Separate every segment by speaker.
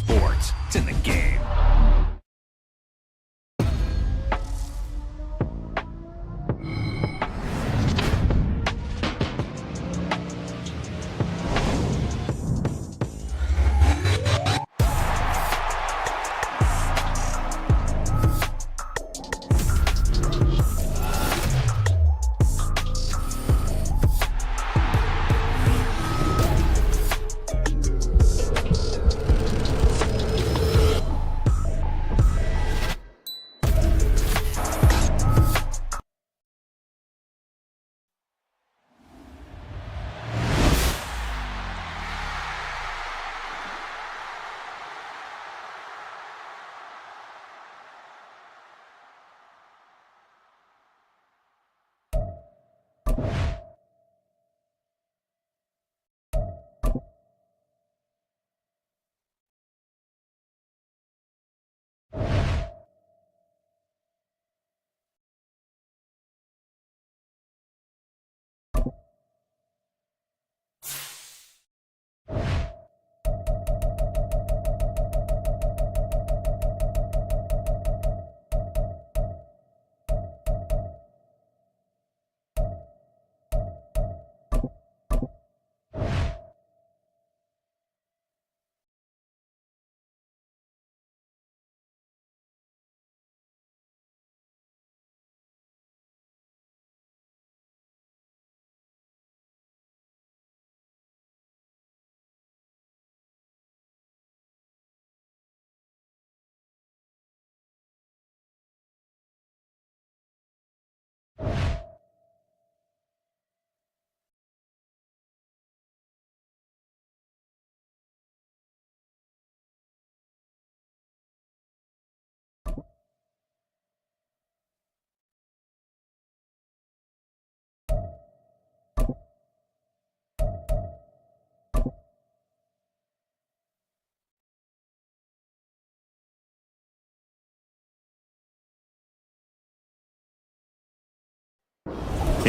Speaker 1: sports. It's in the game.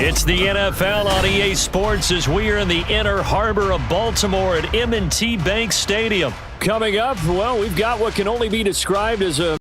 Speaker 2: It's the NFL on EA Sports as we are in the inner harbor of Baltimore at M&T Bank Stadium.
Speaker 3: Coming up, well, we've got what can only be described as a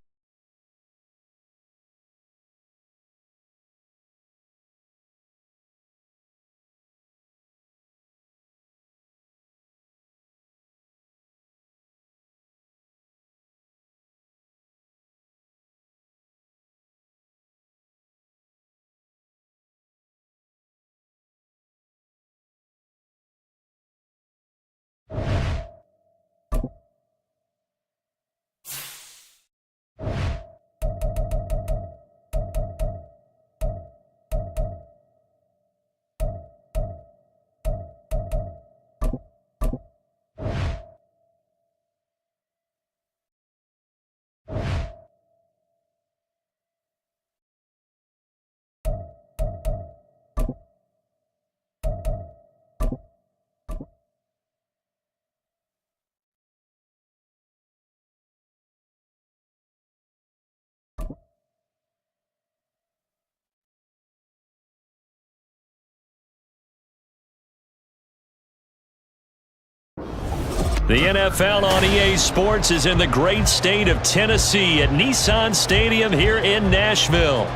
Speaker 2: The NFL on EA Sports is in the great state of Tennessee at Nissan Stadium here in Nashville.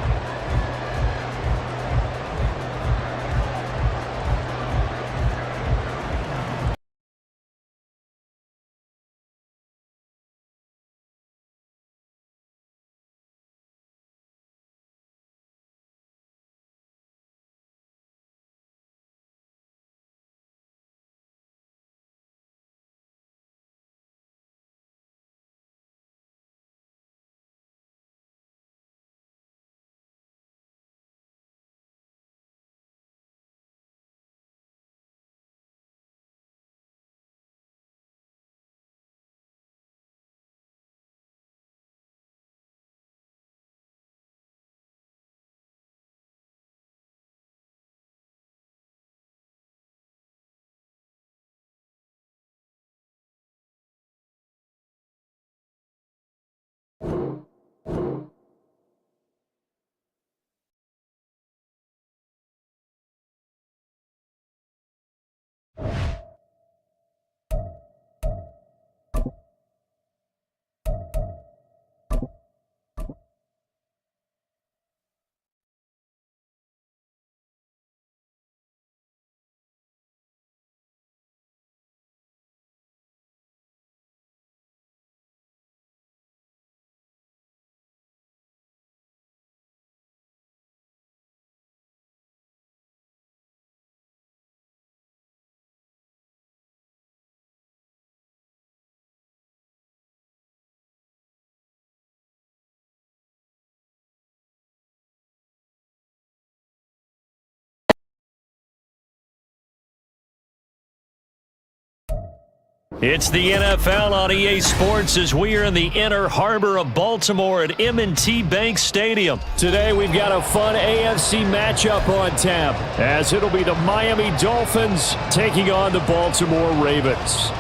Speaker 2: It's the NFL on EA Sports as we are in the inner harbor of Baltimore at M&T Bank Stadium.
Speaker 3: Today we've got a fun AFC matchup on tap, as it'll be the Miami Dolphins taking on the Baltimore Ravens.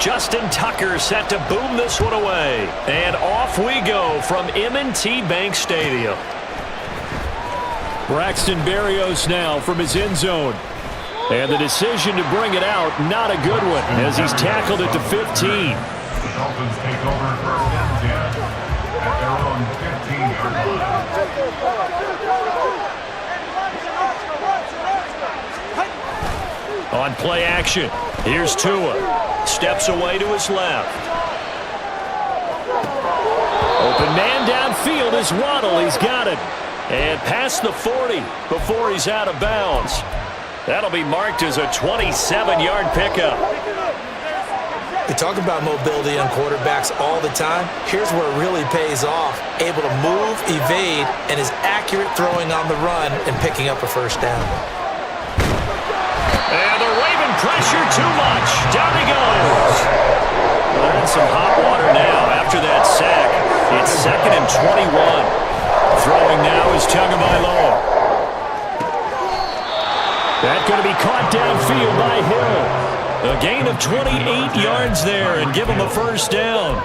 Speaker 2: Justin Tucker set to boom this one away. And off we go from M&T Bank Stadium.
Speaker 3: Braxton Berrios now from his end zone. And the decision to bring it out, not a good one, as he's tackled at the 15.
Speaker 4: The Dolphins take over first and 10 at their own 15-yard line.
Speaker 2: On play action, here's Tua. Steps away to his left. Open man downfield is Waddle. He's got it. And past the 40 before he's out of bounds. That'll be marked as a 27-yard pickup.
Speaker 5: We talk about mobility on quarterbacks all the time. Here's where it really pays off. Able to move, evade, and is accurate throwing on the run and picking up a first down.
Speaker 2: And the Raven pressure too much. Down he goes. Well, they're in some hot water now after that sack. It's 2nd and 21. Throwing now is Tagovailoa. That's going to be caught downfield by Hill. A gain of 28 yards there and give him a first down.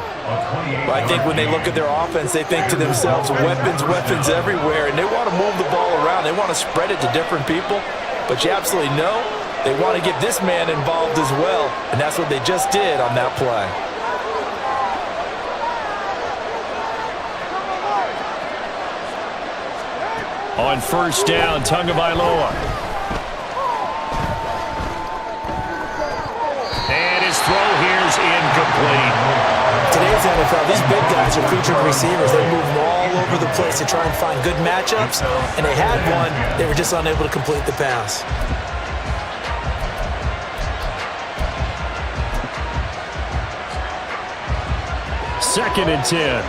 Speaker 5: Well, I think when they look at their offense, they think to themselves, weapons, weapons everywhere, and they want to move the ball around. They want to spread it to different people, but you absolutely know they want to get this man involved as well, and that's what they just did on that play.
Speaker 2: On first down, Tagovailoa. And his throw here's incomplete.
Speaker 5: Today's NFL, these big guys are featured receivers. They move all over the place to try and find good matchups, and they had one. They were just unable to complete the pass.
Speaker 3: Second and 10.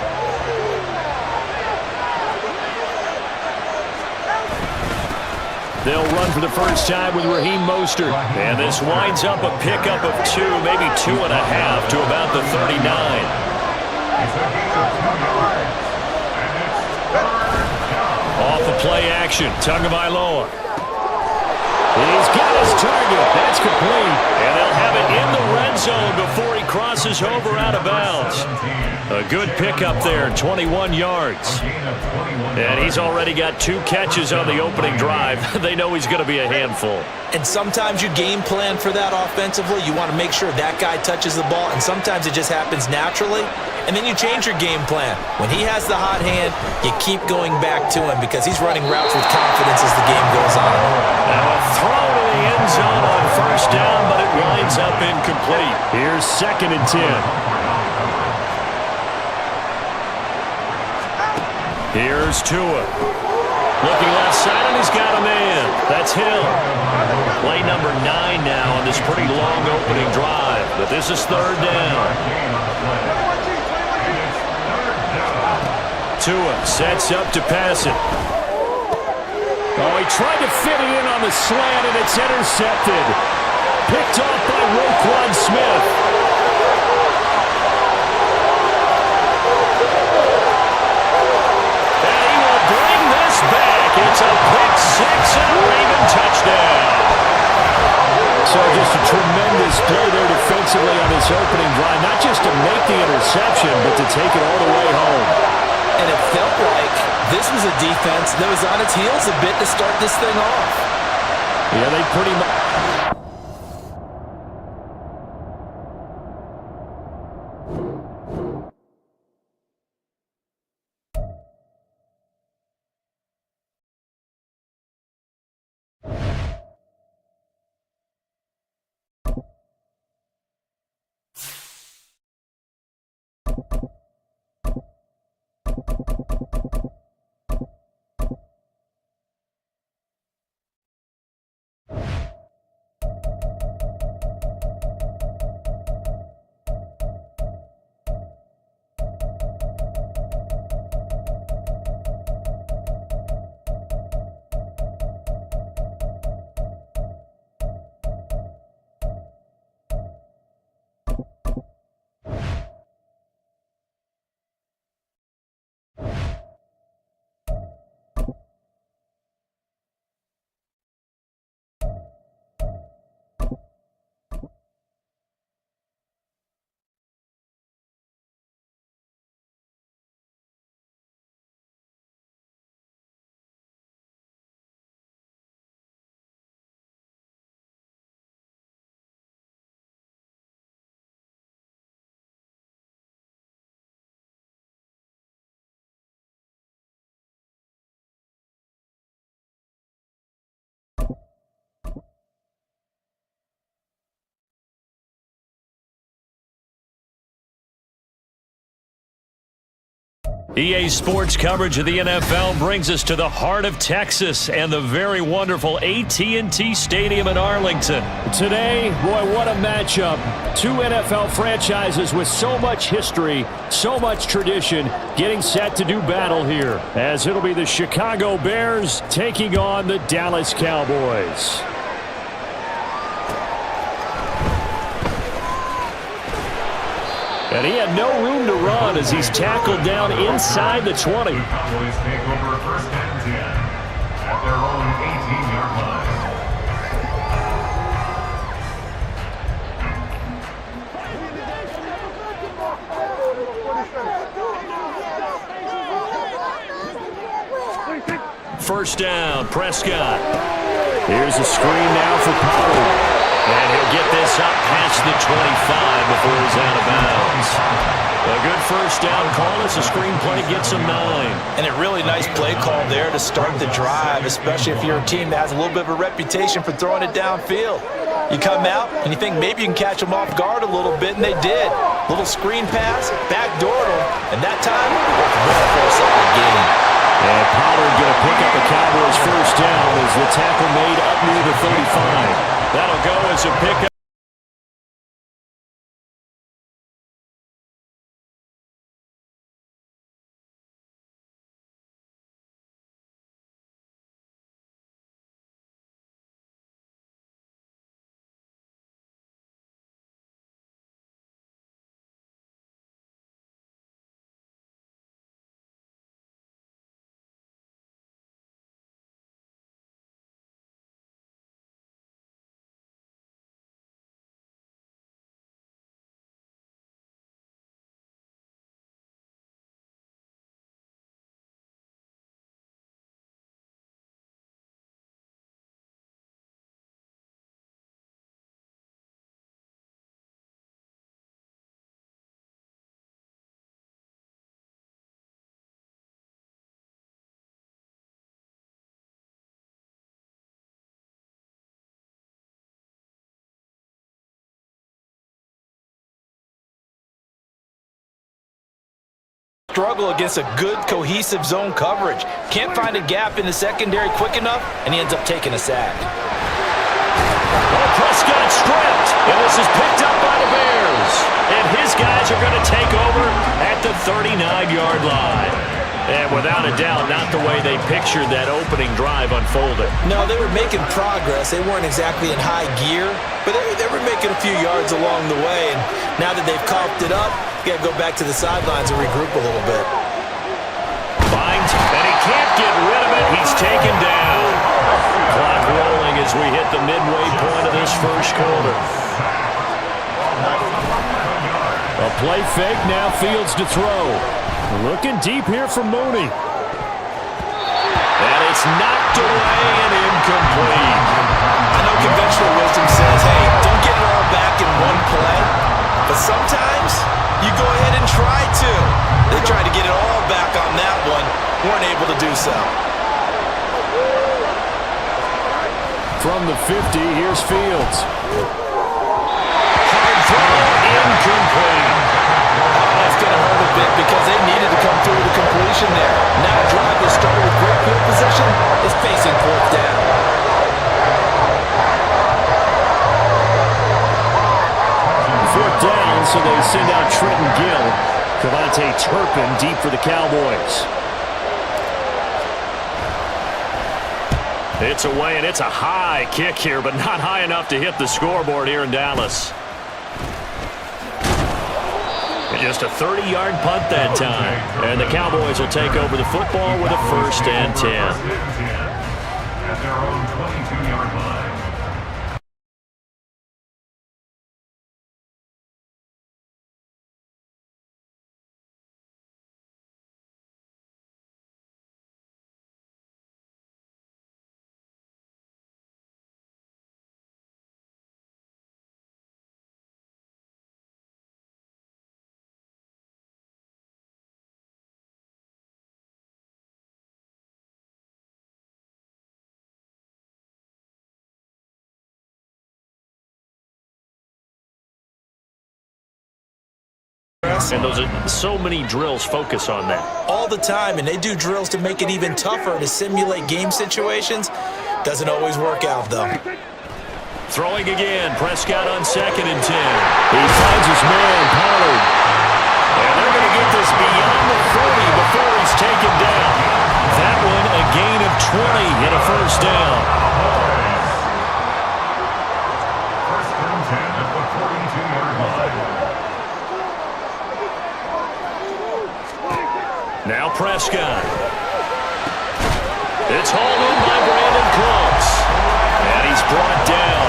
Speaker 2: They'll run for the first time with Raheem Mostert. And this winds up a pickup of 2, maybe 2.5 to about the 39. Off the play action, Tagovailoa. He's got his target. That's complete. And they'll have it in the red zone before he crosses over out of bounds. A good pickup there, 21 yards. And he's already got 2 catches on the opening drive. They know he's going to be a handful.
Speaker 5: And sometimes you game plan for that offensively. You want to make sure that guy touches the ball, and sometimes it just happens naturally. And then you change your game plan. When he has the hot hand, you keep going back to him because he's running routes with confidence as the game goes on.
Speaker 2: Now a throw to the end zone on first down, but it winds up incomplete.
Speaker 3: Here's 2nd and 10.
Speaker 2: Here's Tua. Looking left side, and he's got a man. That's Hill. Play number 9 now on this pretty long opening drive, but this is 3rd down. Tua sets up to pass it.
Speaker 3: Oh, he tried to fit it in on the slant, and it's intercepted. Picked off by Roquan Smith.
Speaker 2: And he will bring this back. It's a pick 6 and a Raven touchdown.
Speaker 3: So just a tremendous play there defensively on this opening drive. Not just to make the interception, but to take it all the way home.
Speaker 5: And it felt like this was a defense that was on its heels a bit to start this thing off.
Speaker 3: Yeah, they pretty much...
Speaker 2: EA Sports coverage of the NFL brings us to the heart of Texas and the very wonderful AT&T Stadium in Arlington.
Speaker 3: Today, boy, what a matchup. Two NFL franchises with so much history, so much tradition, getting set to do battle here, as it'll be the Chicago Bears taking on the Dallas Cowboys. And he had no room to run as he's tackled down inside the 20.
Speaker 4: Cowboys take over first and 10 at their own 18-yard line.
Speaker 2: First down, Prescott.
Speaker 3: Here's a screen now for Pollard.
Speaker 2: And he'll get this up past the 25 before he's out of bounds. A good first down call as the screenplay gets him 9.
Speaker 5: And a really nice play call there to start the drive, especially if you're a team that has a little bit of a reputation for throwing it downfield. You come out and you think maybe you can catch them off guard a little bit, and they did. Little screen pass, backdoored them, and that time, right for a second gain.
Speaker 3: And Pollard going to pick up the Cowboys' first down as the tackle made up near the 35.
Speaker 2: That'll go as a pickup.
Speaker 5: Struggle against a good, cohesive zone coverage. Can't find a gap in the secondary quick enough, and he ends up taking a sack.
Speaker 2: Oh, Prescott stripped, and this is picked up by the Bears. And his guys are going to take over at the 39-yard line. And without a doubt, not the way they pictured that opening drive unfolded.
Speaker 5: No, they were making progress. They weren't exactly in high gear, but they were making a few yards along the way. And now that they've coughed it up, you got to go back to the sidelines and regroup a little bit.
Speaker 2: Finds, and he can't get rid of it. He's taken down. Clock rolling as we hit the midway point of this first quarter.
Speaker 3: A play fake, now Fields to throw. Looking deep here for Mooney.
Speaker 2: And it's knocked away and incomplete.
Speaker 5: I know conventional wisdom says, hey, don't get it all back in one play. But sometimes you go ahead and try to. They tried to get it all back on that one. Weren't able to do so.
Speaker 3: From the 50, here's Fields.
Speaker 2: Hard throw, incomplete.
Speaker 5: That's going to hurt a bit because they needed to come through the completion there. Now a drive that started with great field position is facing fourth down.
Speaker 3: Fourth down, so they send out Trenton Gill. Cavante Turpin deep for the Cowboys.
Speaker 2: It's away, and it's a high kick here, but not high enough to hit the scoreboard here in Dallas. Just a 30-yard punt that time. And the Cowboys will take over the football with a first and 10.
Speaker 4: At their own 22-yard line.
Speaker 5: success.
Speaker 2: And so many drills focus on that.
Speaker 5: All the time, and they do drills to make it even tougher to simulate game situations. Doesn't always work out, though.
Speaker 2: Throwing again, Prescott on 2nd and 10. He finds his man, Pollard. And they're going to get this beyond the 40 before he's taken down. That one a gain of 20 and a first down.
Speaker 4: First and 10 at the 42-yard line.
Speaker 2: Now Prescott. It's hauled in by Brandon Cooks. And he's brought down.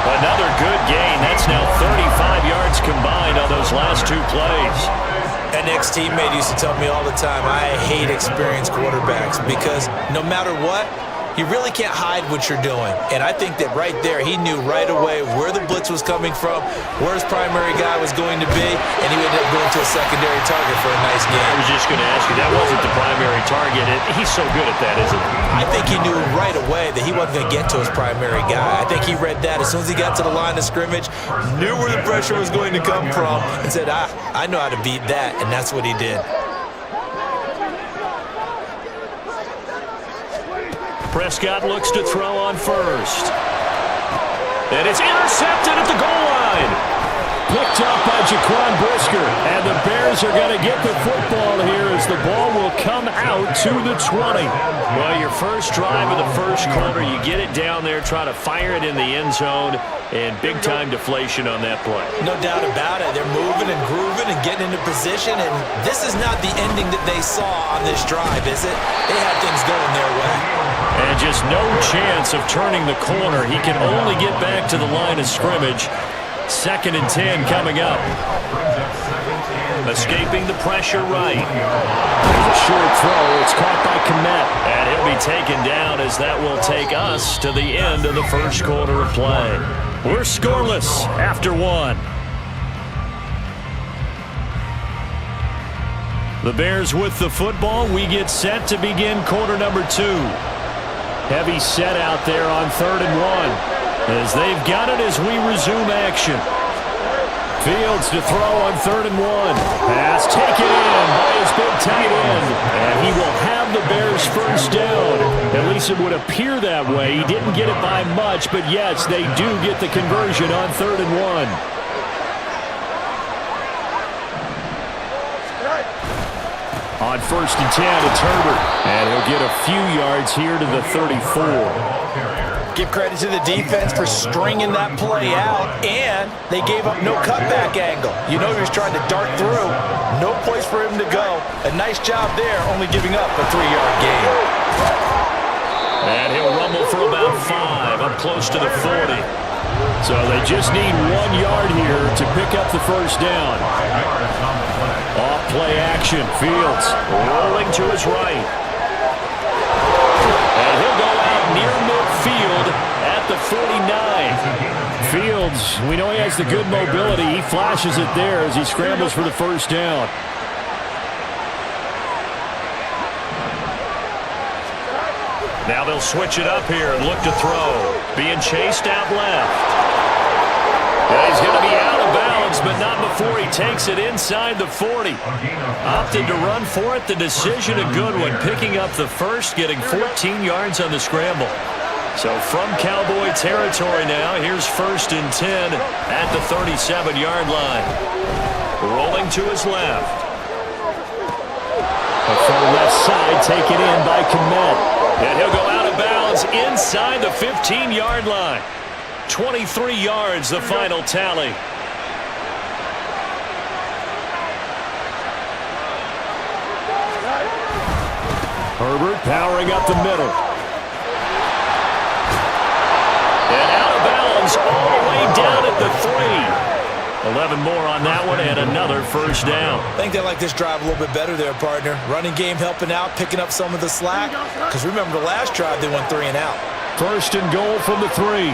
Speaker 2: Another good gain. That's now 35 yards combined on those last 2 plays.
Speaker 5: An ex-teammate used to tell me all the time, I hate experienced quarterbacks because no matter what, you really can't hide what you're doing. And I think that right there, he knew right away where the blitz was coming from, where his primary guy was going to be, and he ended up going to a secondary target for a nice game.
Speaker 2: I was just going to ask you, that wasn't the primary target. He's so good at that, isn't he?
Speaker 5: I think he knew right away that he wasn't going to get to his primary guy. I think he read that as soon as he got to the line of scrimmage, knew where the pressure was going to come from, and said, I know how to beat that, and that's what he did.
Speaker 2: Prescott looks to throw on first. And it's intercepted at the goal line.
Speaker 3: Picked up by Jaquan Brisker. And the Bears are going to get the football here as the ball will come out to the 20.
Speaker 2: Well, your first drive of the first quarter, you get it down there, try to fire it in the end zone, and big-time deflation on that play.
Speaker 5: No doubt about it. They're moving and grooving and getting into position, and this is not the ending that they saw on this drive, is it? They had things going their way.
Speaker 2: And just no chance of turning the corner. He can only get back to the line of scrimmage. 2nd and 10 coming up. Escaping the pressure right.
Speaker 3: There's a short throw. It's caught by Kmet.
Speaker 2: And he'll be taken down as that will take us to the end of the first quarter of play. We're scoreless after 1. The Bears with the football. We get set to begin quarter number 2.
Speaker 3: Heavy set out there on 3rd and 1. As they've got it as we resume action. Fields to throw on 3rd and 1. Pass taken in by his big tight end. And he will have the Bears first down. At least it would appear that way. He didn't get it by much, but yes, they do get the conversion on 3rd and 1. On 1st and 10, it's Herbert. And he'll get a few yards here to the 34.
Speaker 5: Give credit to the defense for stringing that play out, and they gave up no cutback angle. You know he was trying to dart through. No place for him to go. A nice job there, only giving up a 3-yard gain.
Speaker 2: And he'll rumble for about 5, up close to the 40.
Speaker 3: So they just need 1 yard here to pick up the first down.
Speaker 2: Off play action. Fields rolling to his right. And he'll go out near midfield at the 49.
Speaker 3: Fields, we know he has the good mobility. He flashes it there as he scrambles for the first down.
Speaker 2: Now they'll switch it up here and look to throw. Being chased out left. Yeah, he's going to be out of bounds, but not before he takes it inside the 40. Opted to run for it. The decision a good one. Picking up the first, getting 14 yards on the scramble. So from Cowboy territory now, here's 1st and 10 at the 37-yard line. Rolling to his left.
Speaker 3: From the left side, taken in by Kmet.
Speaker 2: And he'll go out of bounds inside the 15-yard line. 23 yards, the final tally.
Speaker 3: Herbert powering up the middle.
Speaker 2: And out of bounds all the way down at the 3. 11 more on that one and another first down.
Speaker 5: I think they like this drive a little bit better there, partner. Running game helping out, picking up some of the slack. Because remember the last drive, they went 3 and out.
Speaker 3: 1st and goal from the 3.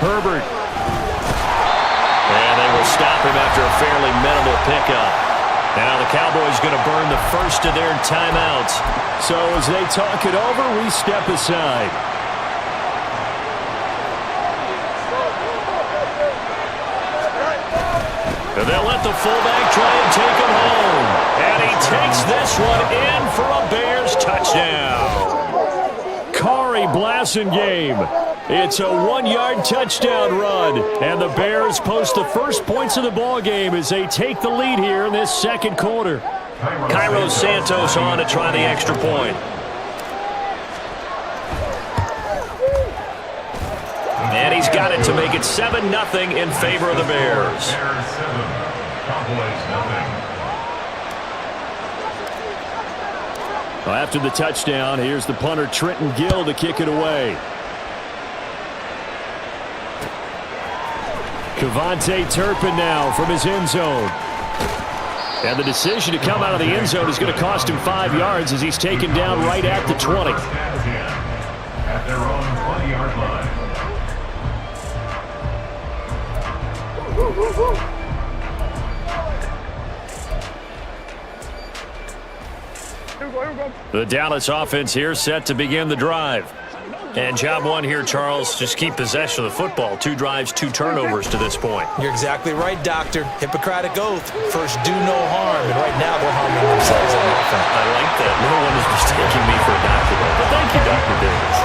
Speaker 3: Herbert.
Speaker 2: And they will stop him after a fairly minimal pickup. Now the Cowboys going to burn the first of their timeouts.
Speaker 3: So as they talk it over, we step aside.
Speaker 2: And they'll let the fullback try and take him home. And he takes this one in for a Bears touchdown.
Speaker 3: Kari Blasingame. It's a 1-yard touchdown run. And the Bears post the first points of the ball game as they take the lead here in this second quarter.
Speaker 2: Cairo Santos on to try the extra point. And he's got it to make it 7-0 in favor of the Bears.
Speaker 4: Bears 7, Cowboys nothing.
Speaker 3: Well, after the touchdown, here's the punter Trenton Gill to kick it away. Kevontae Turpin now from his end zone. And the decision to come out of the end zone is going to cost him 5 yards as he's taken down right at the 20.
Speaker 4: At their own 20-yard line.
Speaker 2: The Dallas offense here set to begin the drive. And job one here, Charles, just keep possession of the football. 2 drives, 2 turnovers to this point.
Speaker 5: You're exactly right, Doctor. Hippocratic oath. First, do no harm. And right now, they're harming themselves on offense.
Speaker 2: I like that. No one is mistaking me for a doctor, though. But thank you, Dr. Davis.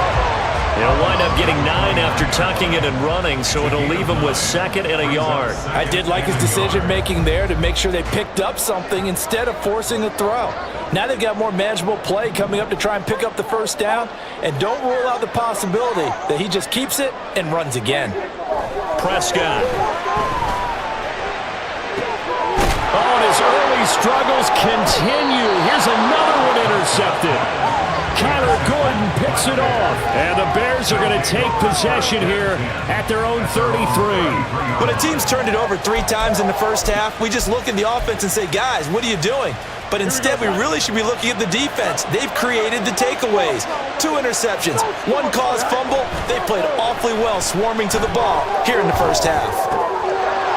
Speaker 2: They'll wind up getting 9 after tucking it and running, so it'll leave them with 2nd and a yard.
Speaker 5: I did like his decision-making there to make sure they picked up something instead of forcing a throw. Now they've got more manageable play coming up to try and pick up the first down, and don't rule out the possibility that he just keeps it and runs again.
Speaker 2: Prescott.
Speaker 3: Oh, and his early struggles continue. Here's another one intercepted. Kyler Gordon picks it off. And the Bears are going to take possession here at their own 33.
Speaker 5: When a team's turned it over 3 times in the first half, we just look at the offense and say, guys, what are you doing? But instead, we really should be looking at the defense. They've created the takeaways. 2 interceptions, 1 caused fumble. They played awfully well swarming to the ball here in the first half.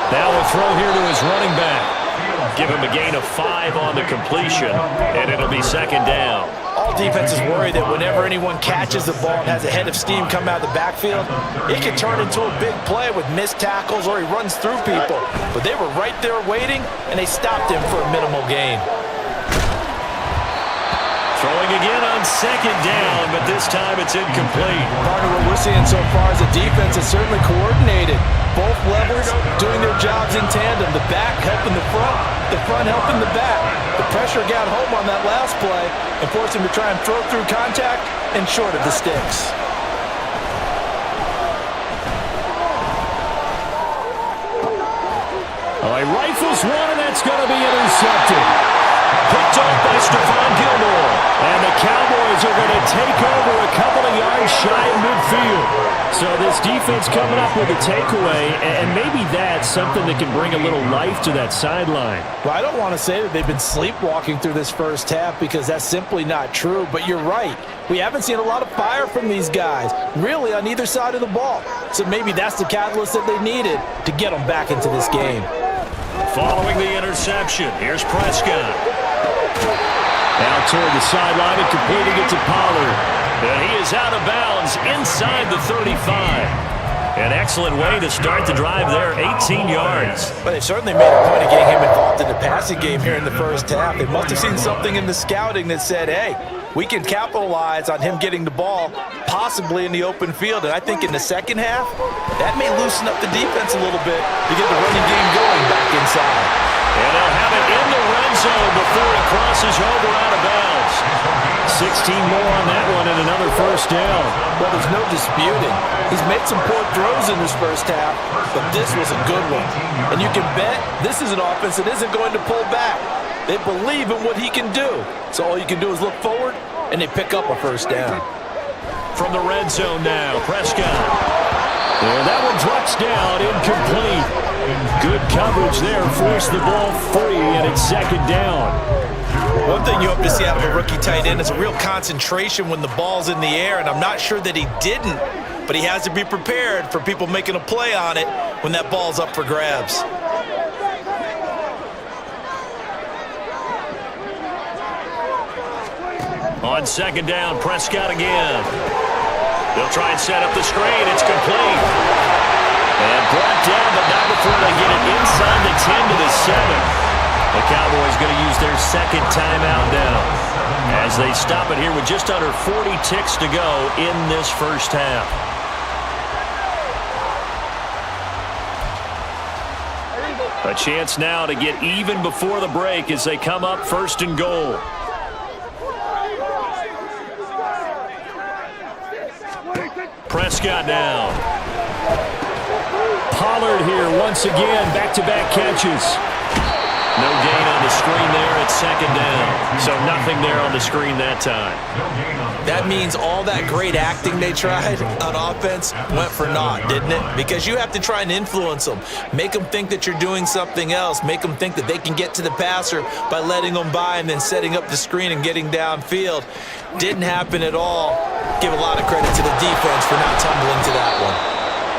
Speaker 2: Now a throw here to his running back. Give him a gain of 5 on the completion, and it'll be 2nd down.
Speaker 5: All defenses worry that whenever anyone catches the ball and has a head of steam come out of the backfield, it can turn into a big play with missed tackles or he runs through people. But they were right there waiting, and they stopped him for a minimal gain.
Speaker 2: Throwing again on 2nd down, but this time it's incomplete.
Speaker 5: Partner, what we're seeing so far is the defense is certainly coordinated. Both levels doing their jobs in tandem. The back helping the front helping the back. The pressure got home on that last play and forced him to try and throw through contact and short of the sticks.
Speaker 3: Oh, he rifles one, and that's going to be intercepted.
Speaker 2: Picked off by Stephon Gilmore.
Speaker 3: And the Cowboys are going to take over a couple of yards shy of midfield. So this defense coming up with a takeaway, and maybe that's something that can bring a little life to that sideline.
Speaker 5: Well, I don't want to say that they've been sleepwalking through this first half because that's simply not true, but you're right. We haven't seen a lot of fire from these guys, really on either side of the ball. So maybe that's the catalyst that they needed to get them back into this game.
Speaker 2: Following the interception, here's Prescott.
Speaker 3: Now toward the sideline and completing it to Pollard.
Speaker 2: And he is out of bounds inside the 35. An excellent way to start the drive there, 18 yards.
Speaker 5: But they certainly made a point of getting him involved in the passing game here in the first half. They must have seen something in the scouting that said, hey, we can capitalize on him getting the ball possibly in the open field. And I think in the second half, that may loosen up the defense a little bit to get the running game going back inside.
Speaker 2: And they'll have it in the red zone before he crosses over out of bounds.
Speaker 3: 16 more on that one and another first down.
Speaker 5: Well, there's no disputing. He's made some poor throws in this first half, but this was a good one. And you can bet this is an offense that isn't going to pull back. They believe in what he can do. So all you can do is look forward, and they pick up a first down.
Speaker 2: From the red zone now, Prescott.
Speaker 3: And that one drops down, incomplete. Good coverage there, forced the ball free, and it's 2nd down.
Speaker 5: One thing you hope to see out of a rookie tight end is a real concentration when the ball's in the air, and I'm not sure that he didn't, but he has to be prepared for people making a play on it when that ball's up for grabs.
Speaker 2: On second down, Prescott again. They'll try and set up the screen. It's complete. And brought down, but not before they get it inside the 10 to the 7. The Cowboys going to use their second timeout now as they stop it here with just under 40 ticks to go in this first half. A chance now to get even before the break as they come up first and goal. Prescott down. Pollard here once again, back-to-back catches. No gain on the screen there at second down. So nothing there on the screen that time.
Speaker 5: That means all that great acting they tried on offense went for naught, didn't it? Because you have to try and influence them. Make them think that you're doing something else. Make them think that they can get to the passer by letting them by and then setting up the screen and getting downfield. Didn't happen at all. Give a lot of credit to the defense for not tumbling to that one.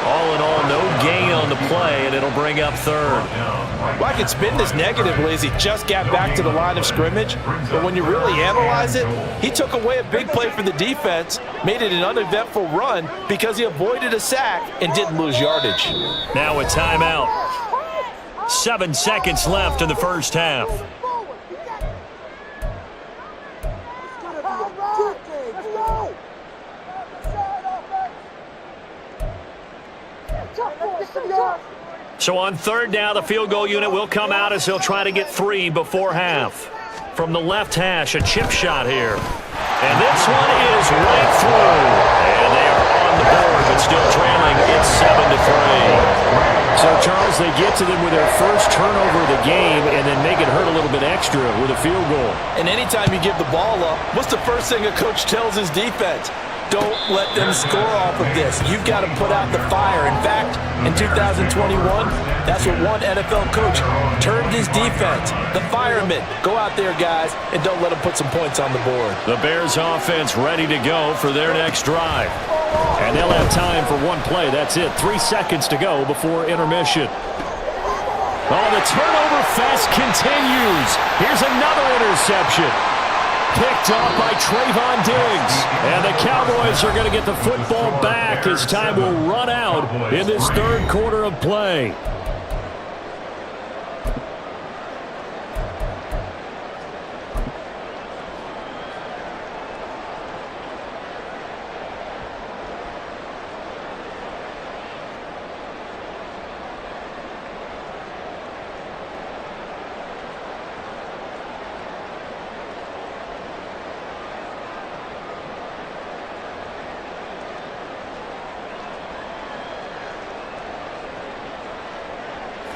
Speaker 2: All in all, no gain on the play, and it'll bring up third.
Speaker 5: Well, I could spin this negatively as he just got back to the line of scrimmage, but when you really analyze it, he took away a big play for the defense, made it an uneventful run because he avoided a sack and didn't lose yardage.
Speaker 2: Now a timeout. 7 seconds left in the first half. So on third down, the field goal unit will come out as they'll try to get 3 before half. From the left hash, a chip shot here. And this one is right through. And they are on the board, but still trailing. It's 7-3.
Speaker 3: So, Charles, they get to them with their first turnover of the game and then make it hurt a little bit extra with a field goal.
Speaker 5: And anytime you give the ball up, what's the first thing a coach tells his defense? Don't let them score off of this. You've got to put out the fire. In fact, in 2021, that's what one NFL coach termed his defense. The firemen. Go out there, guys, and don't let them put some points on the board.
Speaker 2: The Bears offense ready to go for their next drive.
Speaker 3: And they'll have time for one play. That's it. 3 seconds to go before intermission. Oh, the turnover fest continues. Here's another interception. Picked off by Trayvon Diggs. And the Cowboys are going to get the football back as time will run out in this third quarter of play.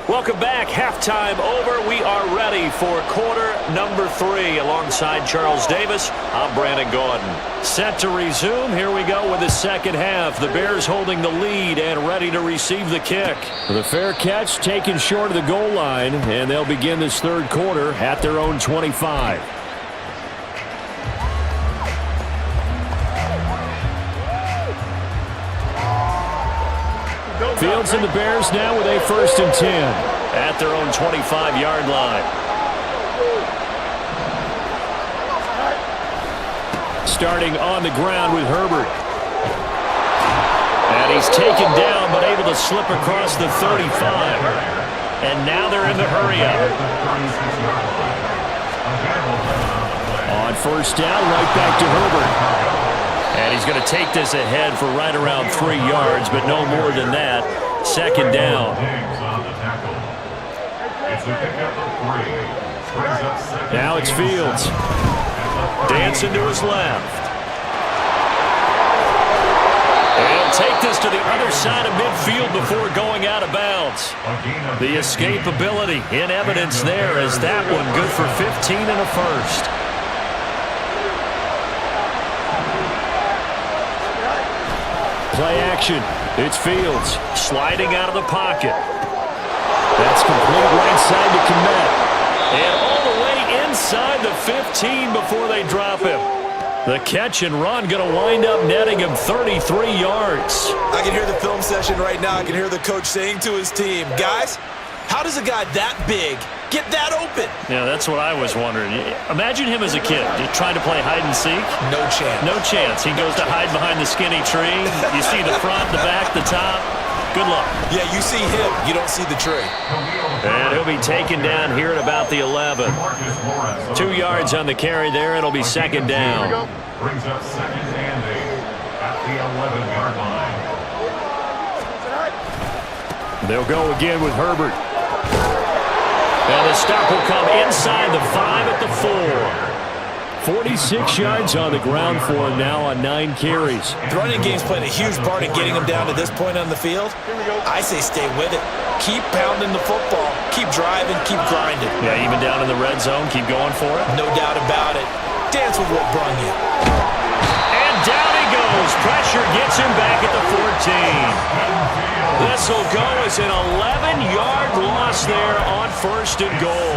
Speaker 2: Welcome back. Halftime over. We are ready for quarter number 3. Alongside Charles Davis, I'm Brandon Gordon. Set to resume. Here we go with the second half. The Bears holding the lead and ready to receive the kick.
Speaker 3: The fair catch taken short of the goal line, and they'll begin this third quarter at their own 25. Fields and the Bears now with a 1st and 10.
Speaker 2: At their own 25-yard line.
Speaker 3: Starting on the ground with Herbert. And he's taken down but able to slip across the 35. And now they're in the hurry-up. On first down, right back to Herbert.
Speaker 2: And he's going to take this ahead for right around 3 yards, but no more than that. Second down.
Speaker 3: Now it's Fields.
Speaker 2: Dancing to his left. And he'll take this to the other side of midfield before going out of bounds. The escapability in evidence there as that one good for 15 and a first.
Speaker 3: Play action. It's Fields.
Speaker 2: Sliding out of the pocket.
Speaker 3: That's complete right side to Kmet.
Speaker 2: And all the way inside the 15 before they drop him. The catch and run going to wind up netting him 33 yards.
Speaker 5: I can hear the film session right now. I can hear the coach saying to his team, guys, how does a guy that big get that open.
Speaker 2: Yeah, that's what I was wondering. Imagine him as a kid trying to play hide and seek.
Speaker 5: No chance.
Speaker 2: No chance. He goes to hide behind the skinny tree. You see the front, the back, the top. Good luck.
Speaker 5: Yeah, you see him. You don't see the tree.
Speaker 2: And he'll be taken down here at about the 11. 2 yards on the carry there. It'll be second down.
Speaker 4: Brings up second and 8 at the 11-yard line.
Speaker 3: They'll go again with Herbert.
Speaker 2: And the stop will come inside the 5 at the 4.
Speaker 3: 46 yards on the ground for him now on 9 carries.
Speaker 5: The running game's played a huge part in getting him down to this point on the field. I say stay with it. Keep pounding the football. Keep driving. Keep grinding.
Speaker 2: Yeah, even down in the red zone, keep going for it.
Speaker 5: No doubt about it. Dance with what brung you.
Speaker 2: And down he goes. Pressure gets him back at the 14. This will go as an 11-yard loss there on 1st and goal.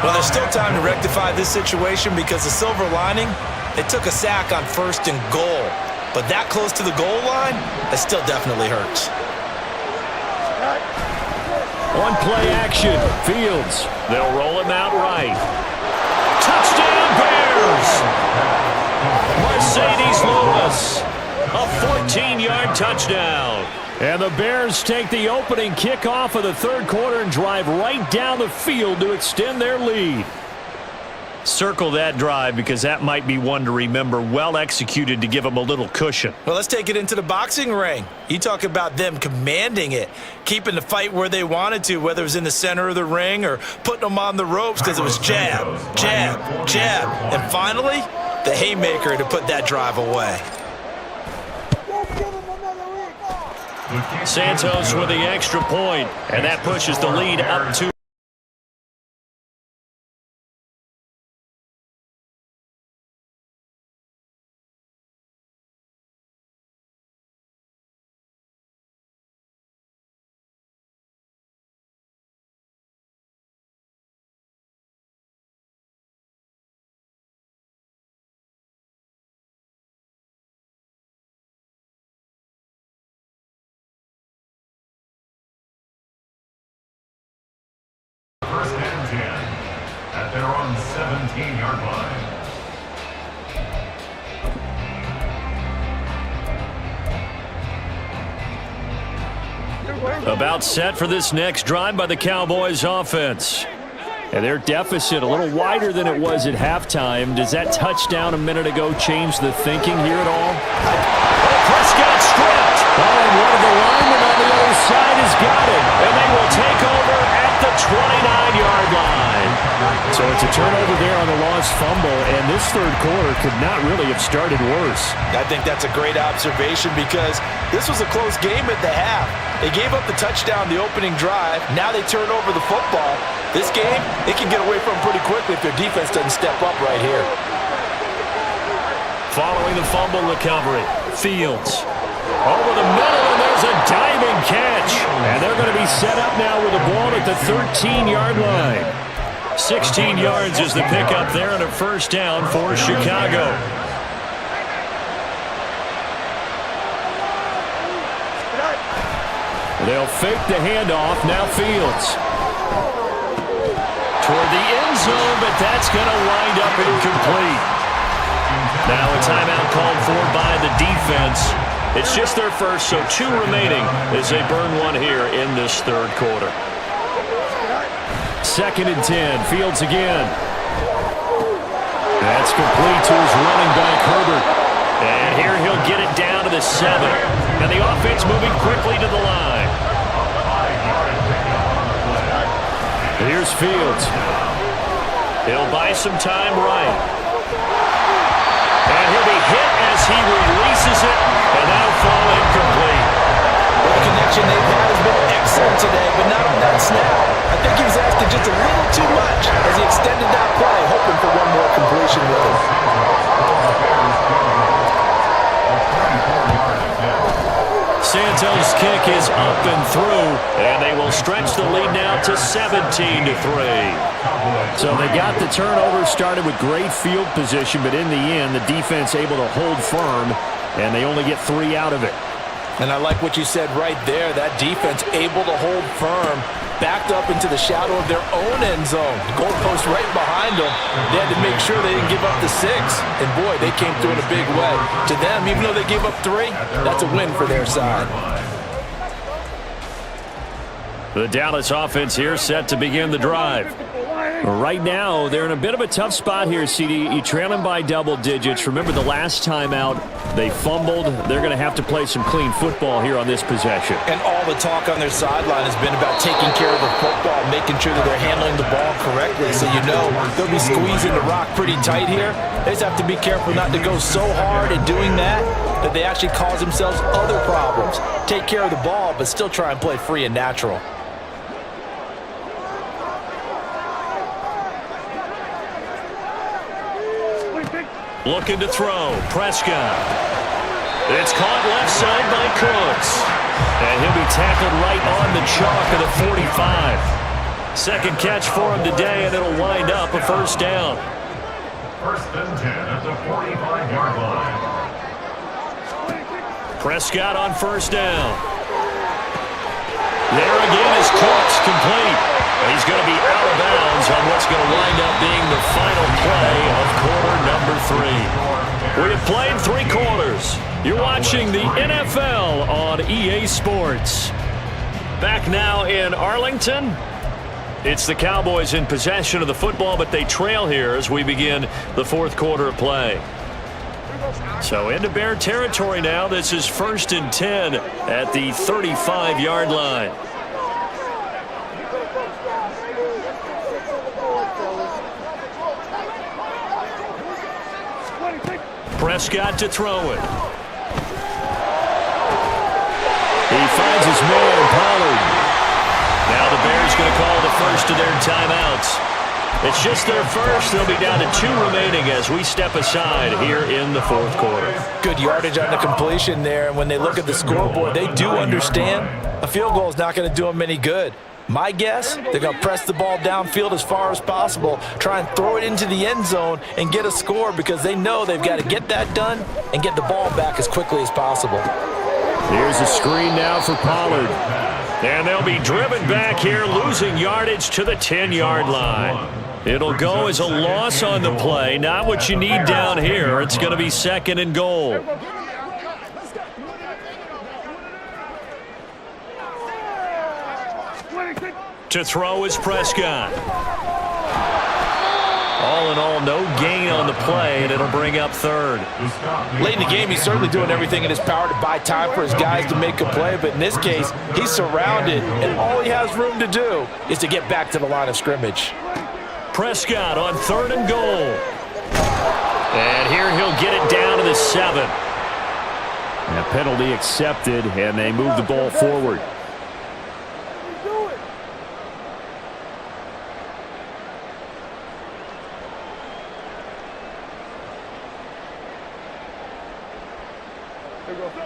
Speaker 5: Well, there's still time to rectify this situation because the silver lining, they took a sack on 1st and goal. But that close to the goal line, that still definitely hurts.
Speaker 3: On play action, Fields.
Speaker 2: They'll roll him out right. Touchdown Bears! Mercedes Lewis, a 14-yard touchdown.
Speaker 3: And the Bears take the opening kickoff of the 3rd quarter and drive right down the field to extend their lead.
Speaker 2: Circle that drive because that might be one to remember. Well executed to give them a little cushion.
Speaker 5: Well, let's take it into the boxing ring. You talk about them commanding it, keeping the fight where they wanted to, whether it was in the center of the ring or putting them on the ropes because it was jab, jab, jab. And finally, the haymaker to put that drive away.
Speaker 2: Santos with the extra point, and that pushes the lead up to
Speaker 4: First and 10 at their own 17-yard line.
Speaker 3: About set for this next drive by the Cowboys offense. And their deficit a little wider than it was at halftime. Does that touchdown a minute ago change the thinking here at all?
Speaker 2: Prescott stripped.
Speaker 3: Oh, and one of the linemen on the other side has got it.
Speaker 2: And they will take over at the 29-yard line.
Speaker 3: So it's a turnover there on the lost fumble, and this 3rd quarter could not really have started worse.
Speaker 5: I think that's a great observation because this was a close game at the half. They gave up the touchdown the opening drive. Now they turn over the football. This game, they can get away from pretty quickly if their defense doesn't step up right here.
Speaker 2: Following the fumble recovery, Fields over the middle, and there's a diving catch.
Speaker 3: And they're going to be set up now with the ball at the 13-yard line.
Speaker 2: 16 yards is the pickup there on a 1st down for Chicago.
Speaker 3: They'll fake the handoff. Now Fields.
Speaker 2: Toward the end zone, but that's going to wind up incomplete. Now a timeout called for by the defense. It's just their first, so 2 remaining as they burn one here in this 3rd quarter.
Speaker 3: 2nd and 10. Fields again. That's complete to his running back, Herbert.
Speaker 2: And here he'll get it down to the 7. And the offense moving quickly to the line.
Speaker 3: Here's Fields.
Speaker 2: He'll buy some time right. And he'll be hit as he releases it, and that'll fall incomplete.
Speaker 5: Well, the connection they've had has been excellent today, but not on that snap. I think he was asking just a little too much as he extended that play, hoping for one more completion with him.
Speaker 2: Santos' kick is up and through, and they will stretch the lead now to 17-3.
Speaker 3: So they got the turnover started with great field position, but in the end, the defense able to hold firm, and they only get 3 out of it.
Speaker 5: And I like what you said right there, that defense able to hold firm. backed up into the shadow of their own end zone. The goalpost right behind them. They had to make sure they didn't give up the 6. And, boy, they came through in a big way. To them, even though they gave up 3, that's a win for their side.
Speaker 3: The Dallas offense here set to begin the drive. Right now, they're in a bit of a tough spot here, CD. You trail them by double digits. Remember the last time out, they fumbled. They're going to have to play some clean football here on this possession.
Speaker 5: And all the talk on their sideline has been about taking care of the football, making sure that they're handling the ball correctly. So you know they'll be squeezing the rock pretty tight here. They just have to be careful not to go so hard at doing that they actually cause themselves other problems. Take care of the ball, but still try and play free and natural.
Speaker 2: Looking to throw. Prescott. It's caught left side by Cooks. And he'll be tackled right on the chalk of the 45. Second catch for him today, and it'll wind up a first down.
Speaker 4: First and 10 at the 45-yard line.
Speaker 2: Prescott on first down. There again is Cooks, complete. He's going to be out of bounds on what's going to wind up being the final play of quarter number 3. We have played 3 quarters. You're watching the NFL on EA Sports. Back now in Arlington. It's the Cowboys in possession of the football, but they trail here as we begin the 4th quarter of play. So into Bear territory now. This is 1st and 10 at the 35-yard line. Prescott to throw it. He finds his man, Pollard. Now the Bears going to call the first of their timeouts. It's just their first. They'll be down to 2 remaining as we step aside here in the 4th quarter.
Speaker 5: Good yardage on the completion there. And when they look at the scoreboard, they do understand a field goal is not going to do them any good. My guess, they're going to press the ball downfield as far as possible, try and throw it into the end zone and get a score because they know they've got to get that done and get the ball back as quickly as possible.
Speaker 3: Here's a screen now for Pollard.
Speaker 2: And they'll be driven back here, losing yardage to the 10-yard line. It'll go as a loss on the play. Not what you need down here. It's going to be 2nd and goal. To throw is Prescott. All in all, no gain on the play, and it'll bring up 3rd.
Speaker 5: Late in the game, he's certainly doing everything in his power to buy time for his guys to make a play, but in this case, he's surrounded, and all he has room to do is to get back to the line of scrimmage.
Speaker 2: Prescott on 3rd and goal. And here he'll get it down to the 7.
Speaker 3: And a penalty accepted, and they move the ball forward.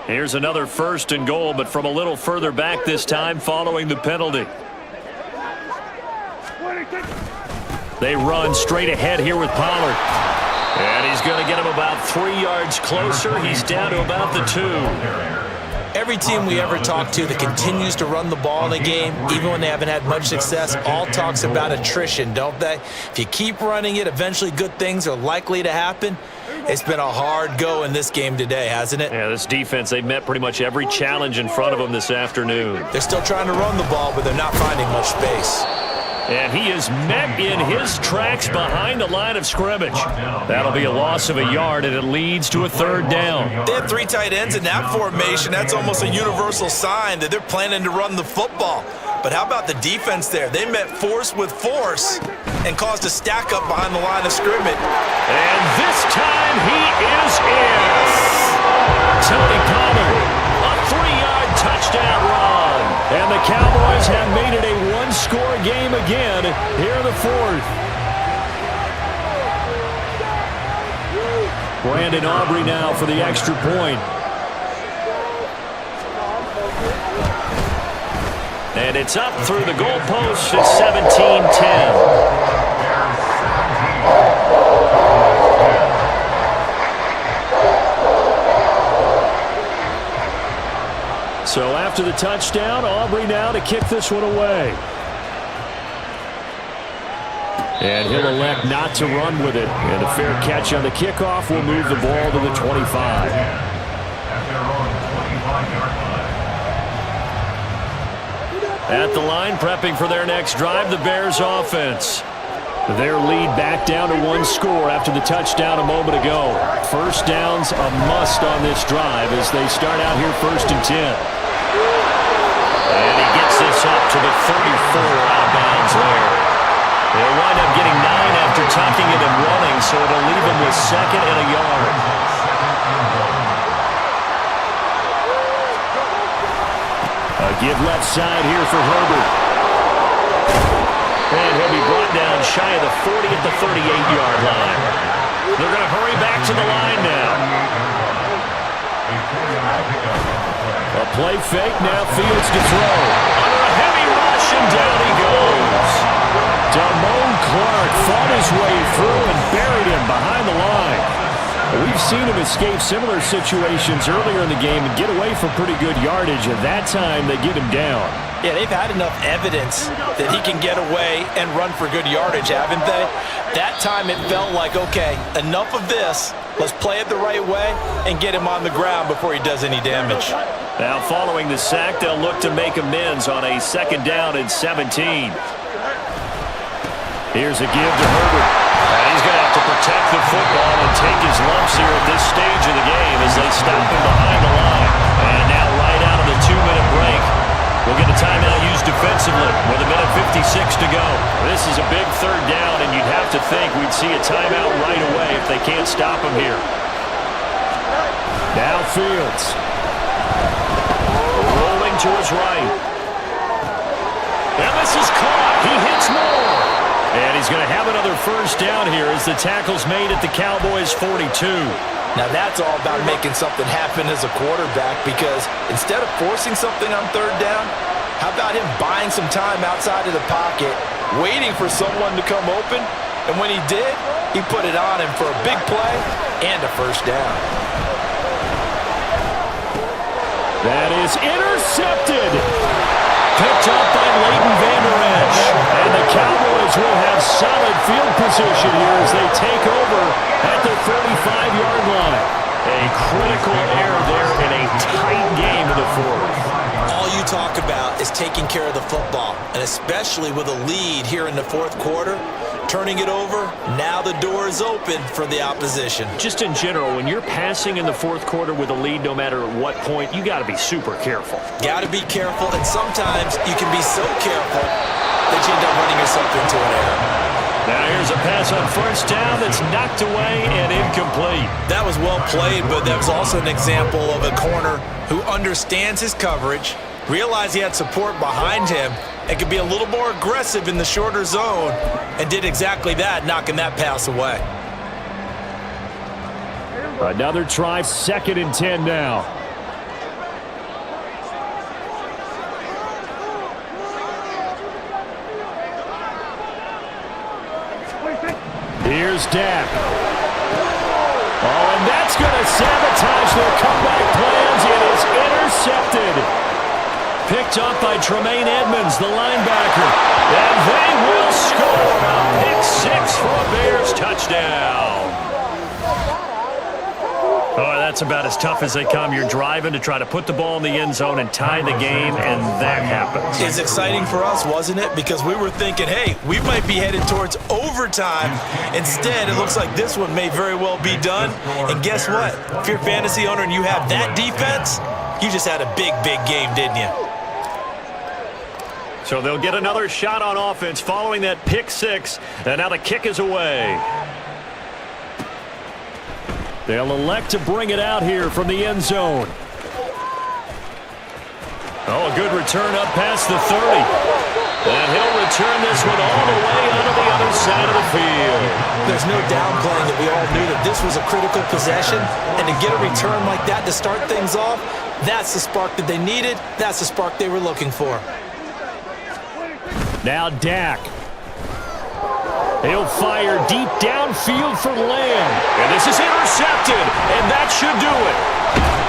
Speaker 2: Here's another 1st and goal, but from a little further back this time following the penalty. They run straight ahead here with Pollard. And he's going to get him about 3 yards closer. He's down to about the 2.
Speaker 5: Every team we ever talk to that continues to run the ball in a game, even when they haven't had much success, all talks about attrition, don't they? If you keep running it, eventually good things are likely to happen. It's been a hard go in this game today, hasn't it?
Speaker 2: Yeah, this defense, they've met pretty much every challenge in front of them this afternoon.
Speaker 5: They're still trying to run the ball, but they're not finding much space.
Speaker 2: And he is met in his tracks behind the line of scrimmage. That'll be a loss of a yard, and it leads to a 3rd down.
Speaker 5: They have 3 tight ends in that formation. That's almost a universal sign that they're planning to run the football. But how about the defense there? They met force with force and caused a stack up behind the line of scrimmage.
Speaker 2: And this time he is in. Tony Pollard, a 3-yard touchdown run. And the Cowboys have made it a 1-score game again here in the 4th.
Speaker 3: Brandon Aubrey now for the extra point.
Speaker 2: And it's up through the goalpost to 17-10.
Speaker 3: So after the touchdown, Aubrey now to kick this one away. And he'll elect not to run with it. And a fair catch on the kickoff will move the ball to the 25. At the line, prepping for their next drive, the Bears offense. Their lead back down to one score after the touchdown a moment ago. First down's a must on this drive as they start out here 1st and 10.
Speaker 2: And he gets this up to the 34 out of bounds there. They'll wind up getting 9 after tucking it and running, so it'll leave him with 2nd and a yard.
Speaker 3: A give left side here for Herbert.
Speaker 2: And he'll be brought down shy of the 40 at the 38-yard line. They're going to hurry back to the line now.
Speaker 3: A play fake, now Fields to throw.
Speaker 2: Under a heavy rush, and down he goes.
Speaker 3: Damone Clark fought his way through and buried him behind the line. We've seen him escape similar situations earlier in the game and get away from pretty good yardage. At that time, they get him down.
Speaker 5: Yeah, they've had enough evidence that he can get away and run for good yardage, haven't they? That time it felt like, okay, enough of this. Let's play it the right way and get him on the ground before he does any damage.
Speaker 2: Now following the sack, they'll look to make amends on a 2nd down and 17.
Speaker 3: Here's a give to Herbert.
Speaker 2: And he's going to have to protect the football and take his lumps here at this stage of the game as they stop him behind the line. And now right out of the 2-minute break, we'll get a timeout used defensively with 1:56 to go. This is a big 3rd down, and you'd have to think we'd see a timeout right away if they can't stop him here.
Speaker 3: Now Fields.
Speaker 2: Rolling to his right. And this is caught. He hits more.
Speaker 3: And he's going to have another 1st down here as the tackle's made at the Cowboys' 42.
Speaker 5: Now that's all about making something happen as a quarterback, because instead of forcing something on 3rd down, how about him buying some time outside of the pocket, waiting for someone to come open, and when he did, he put it on him for a big play and a 1st down.
Speaker 3: That is intercepted. Picked up by Leighton Vander Esch. And the Cowboys will have solid field position here as they take over at the 35-yard line.
Speaker 2: A critical error there in a tight game in the 4th.
Speaker 5: All you talk about is taking care of the football, and especially with a lead here in the 4th quarter, turning it over, now the door is open for the opposition.
Speaker 2: Just in general, when you're passing in the 4th quarter with a lead, no matter at what point, you got to be super careful.
Speaker 5: Got to be careful, and sometimes you can be so careful that you end up running yourself into an error.
Speaker 2: Now here's a pass on 1st down that's knocked away and incomplete.
Speaker 5: That was well played, but that was also an example of a corner who understands his coverage, realized he had support behind him, and could be a little more aggressive in the shorter zone, and did exactly that, knocking that pass away.
Speaker 3: Another try, 2nd and 10 now. Here's Dak. Oh, and that's going to sabotage their comeback plans. It is intercepted. Picked up by Tremaine Edmonds, the linebacker. And they will score a pick 6 for a Bears touchdown.
Speaker 2: Oh, that's about as tough as they come. You're driving to try to put the ball in the end zone and tie the game, and that happens.
Speaker 5: It's exciting for us, wasn't it? Because we were thinking, hey, we might be headed towards overtime. Instead, it looks like this one may very well be done. And guess what? If you're a fantasy owner and you have that defense, you just had a big, big game, didn't you?
Speaker 2: So they'll get another shot on offense following that pick 6, and now the kick is away.
Speaker 3: They'll elect to bring it out here from the end zone.
Speaker 2: Oh, a good return up past the 30. And he'll return this one all the way onto the other side of the field.
Speaker 5: There's no downplaying that we all knew that this was a critical possession, and to get a return like that to start things off, that's the spark that they needed. That's the spark they were looking for.
Speaker 3: Now Dak. He'll fire deep downfield for Lamb.
Speaker 2: And this is intercepted, and that should do it.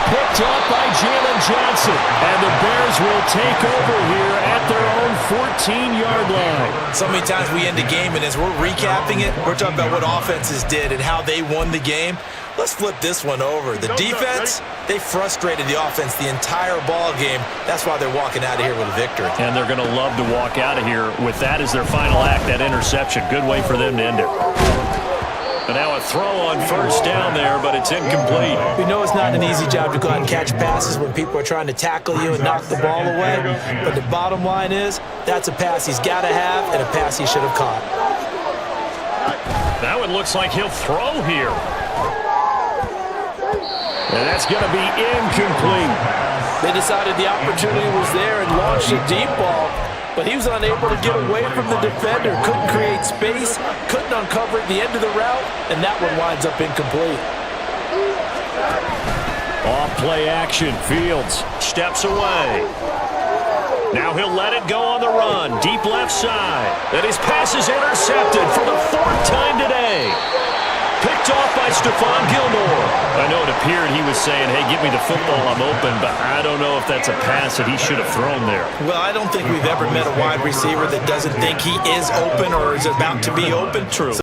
Speaker 3: Picked up by Jalen Johnson. And the Bears will take over here at their own 14-yard line.
Speaker 5: So many times we end the game, and as we're recapping it, we're talking about what offenses did and how they won the game. Let's flip this one over. The defense, they frustrated the offense the entire ball game. That's why they're walking out of here with a victory.
Speaker 3: And they're going to love to walk out of here with that as their final act, that interception. Good way for them to end it. And now a throw on first down there, but it's incomplete.
Speaker 5: We know it's not an easy job to go out and catch passes when people are trying to tackle you and knock the ball away. But the bottom line is, that's a pass he's got to have and a pass he should have caught.
Speaker 3: Now it looks like he'll throw here. And that's going to be incomplete.
Speaker 5: They decided the opportunity was there and launched a deep ball, but he was unable to get away from the defender. Couldn't create space, couldn't uncover at the end of the route, and that one winds up incomplete.
Speaker 3: Off play action. Fields steps away. Now he'll let it go on the run. Deep left side. And his pass is intercepted for the 4th time today. Picked off by Stephon Gilmore. I know it appeared he was saying, hey, give me the football, I'm open, but I don't know if that's a pass that he should have thrown there.
Speaker 5: Well, I don't think we've ever met a wide receiver that doesn't think he is open or is about to be open.
Speaker 3: True.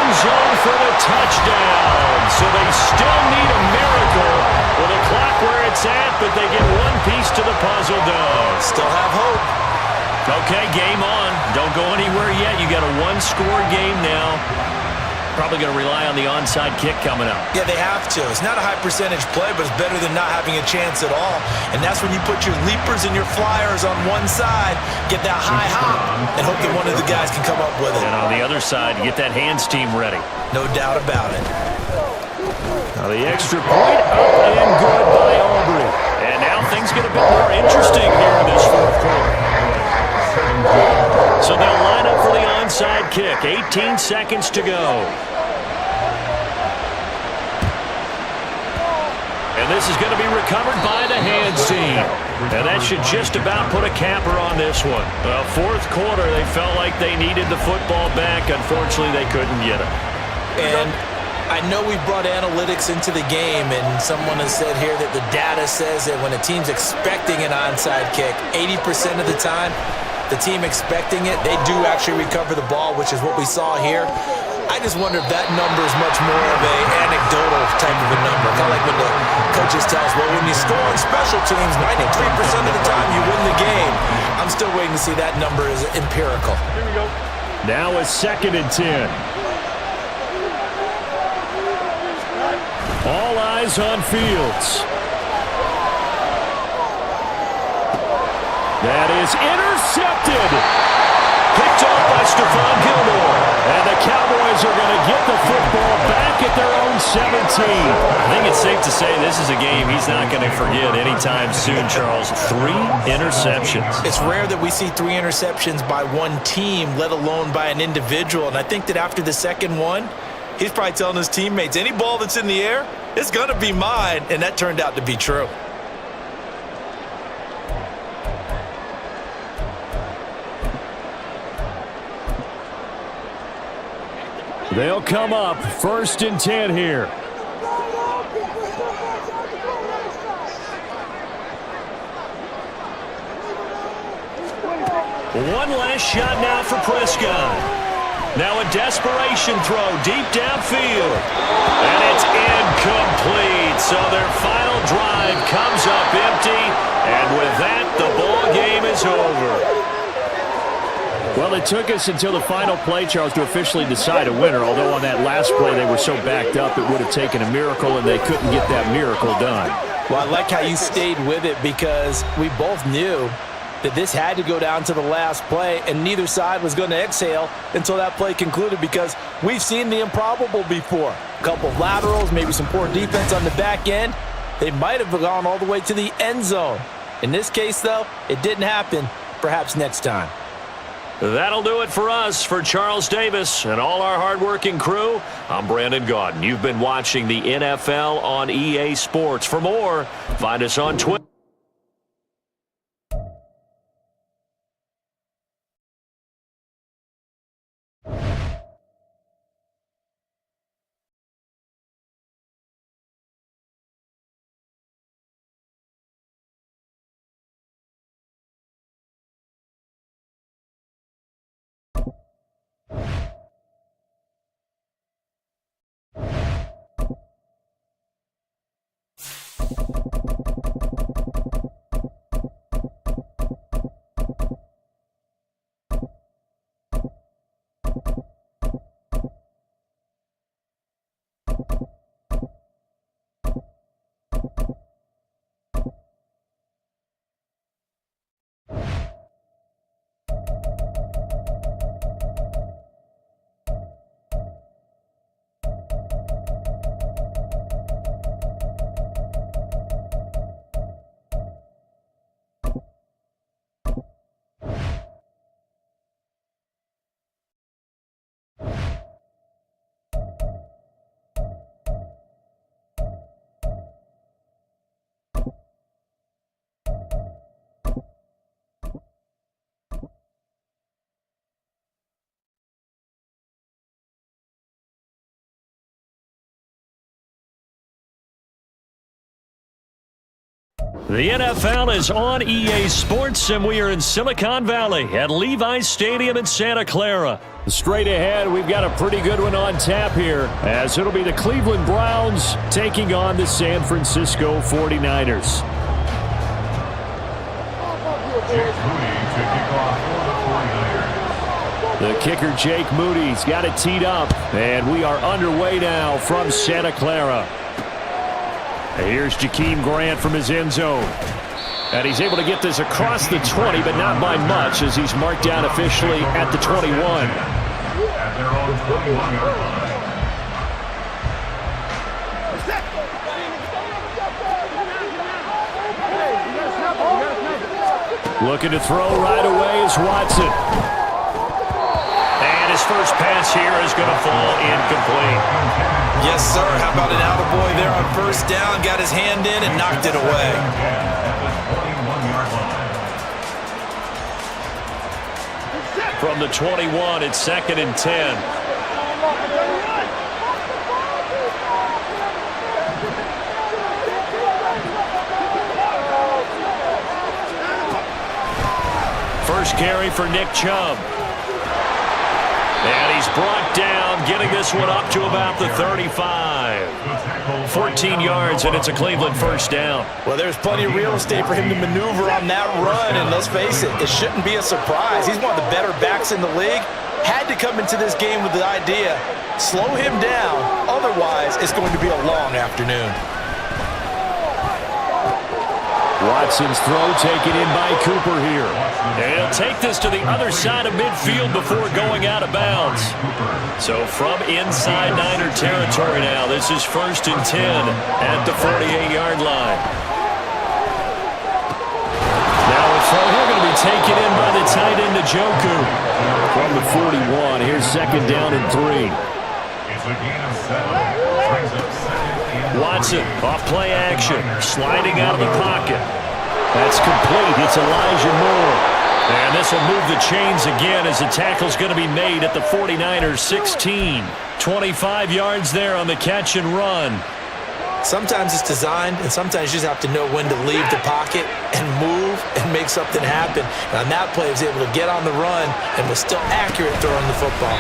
Speaker 3: Zone for the touchdown. So they still need a miracle with a clock where it's at, but they get one piece to the puzzle done.
Speaker 5: Still have hope.
Speaker 3: Okay, game on. Don't go anywhere yet. You got a one-score game now. Probably going to rely on the onside kick coming up.
Speaker 5: Yeah, they have to. It's not a high percentage play, but it's better than not having a chance at all. And that's when you put your leapers and your flyers on one side, get that high hop, and hope that one of the guys can come up with it.
Speaker 3: And on the other side, get that hands team ready.
Speaker 5: No doubt about it.
Speaker 3: Now the extra point up and good by Aubrey. And now things get a bit more interesting here in this 4th quarter. So they'll line up for the onside kick. 18 seconds to go. And this is going to be recovered by the hands team. And that should just about put a capper on this one. 4th quarter, they felt like they needed the football back. Unfortunately, they couldn't get it.
Speaker 5: And I know we brought analytics into the game, and someone has said here that the data says that when a team's expecting an onside kick, 80% of the time, the team expecting it, they do actually recover the ball, which is what we saw here. I just wonder if that number is much more of an anecdotal type of a number. Kind of like when the coaches tell us, well, when you score on special teams, 93% of the time you win the game. I'm still waiting to see that number is empirical.
Speaker 3: Now a 2nd and 10. All eyes on Fields. That is intercepted. Picked off by Stephon Gilmore. And the Cowboys are going to get the football back at their own 17. I think it's safe to say this is a game he's not going to forget anytime soon, Charles. 3 interceptions.
Speaker 5: It's rare that we see 3 interceptions by one team, let alone by an individual. And I think that after the second one, he's probably telling his teammates, any ball that's in the air, it's going to be mine. And that turned out to be true.
Speaker 3: They'll come up 1st and 10 here. One last shot now for Prescott. Now a desperation throw deep downfield. And it's incomplete. So their final drive comes up empty. And with that, the ball game is over. Well, it took us until the final play, Charles, to officially decide a winner. Although on that last play they were so backed up, it would have taken a miracle, and they couldn't get that miracle done.
Speaker 5: Well, I like how you stayed with it because we both knew that this had to go down to the last play, and neither side was going to exhale until that play concluded because we've seen the improbable before. A couple of laterals, maybe some poor defense on the back end. They might have gone all the way to the end zone. In this case, though, it didn't happen. Perhaps next time.
Speaker 2: That'll do it for us. For Charles Davis and all our hardworking crew, I'm Brandon Gaudin. You've been watching the NFL on EA Sports. For more, find us on Twitter. The NFL is on EA Sports, and we are in Silicon Valley at Levi's Stadium in Santa Clara.
Speaker 3: Straight ahead, we've got a pretty good one on tap here, as it'll be the Cleveland Browns taking on the San Francisco 49ers.
Speaker 4: Jake Moody to kick off for the 49ers.
Speaker 3: The kicker, Jake Moody's got it teed up, and we are underway now from Santa Clara. Here's Jakeem Grant from his end zone. And he's able to get this across the 20, but not by much, as he's marked down officially at the 21.
Speaker 4: At their own 21-yard line.
Speaker 3: Looking to throw right away is Watson.
Speaker 2: And his first pass here is going to fall incomplete.
Speaker 5: Yes, sir. How about an attaboy there on first down? Got his hand in and knocked it away.
Speaker 2: From the 21, it's 2nd and 10. First carry for Nick Chubb. And he's brought down, getting this one up to about the 35. 14 yards, and it's a Cleveland first down.
Speaker 5: Well, there's plenty of real estate for him to maneuver on that run, and let's face it, it shouldn't be a surprise. He's one of the better backs in the league. Had to come into this game with the idea, slow him down, otherwise it's going to be a long afternoon.
Speaker 3: Watson's throw taken in by Cooper here.
Speaker 2: And he'll take this to the other side of midfield before going out of bounds. So from inside Niner territory now, this is 1st and 10 at the 48-yard line.
Speaker 3: Now a throw here going to be taken in by the tight end Njoku. From the 41, here's 2nd down and 3.
Speaker 4: It's a gain of 7. Brings up 2nd and
Speaker 2: Watson off play action, sliding out of the pocket.
Speaker 3: That's complete. It's Elijah Moore.
Speaker 2: And this will move the chains again as the tackle's going to be made at the 49ers 16. 25 yards there on the catch and run.
Speaker 5: Sometimes it's designed, and sometimes you just have to know when to leave the pocket and move and make something happen. And on that play, he was able to get on the run and was still accurate throwing the football.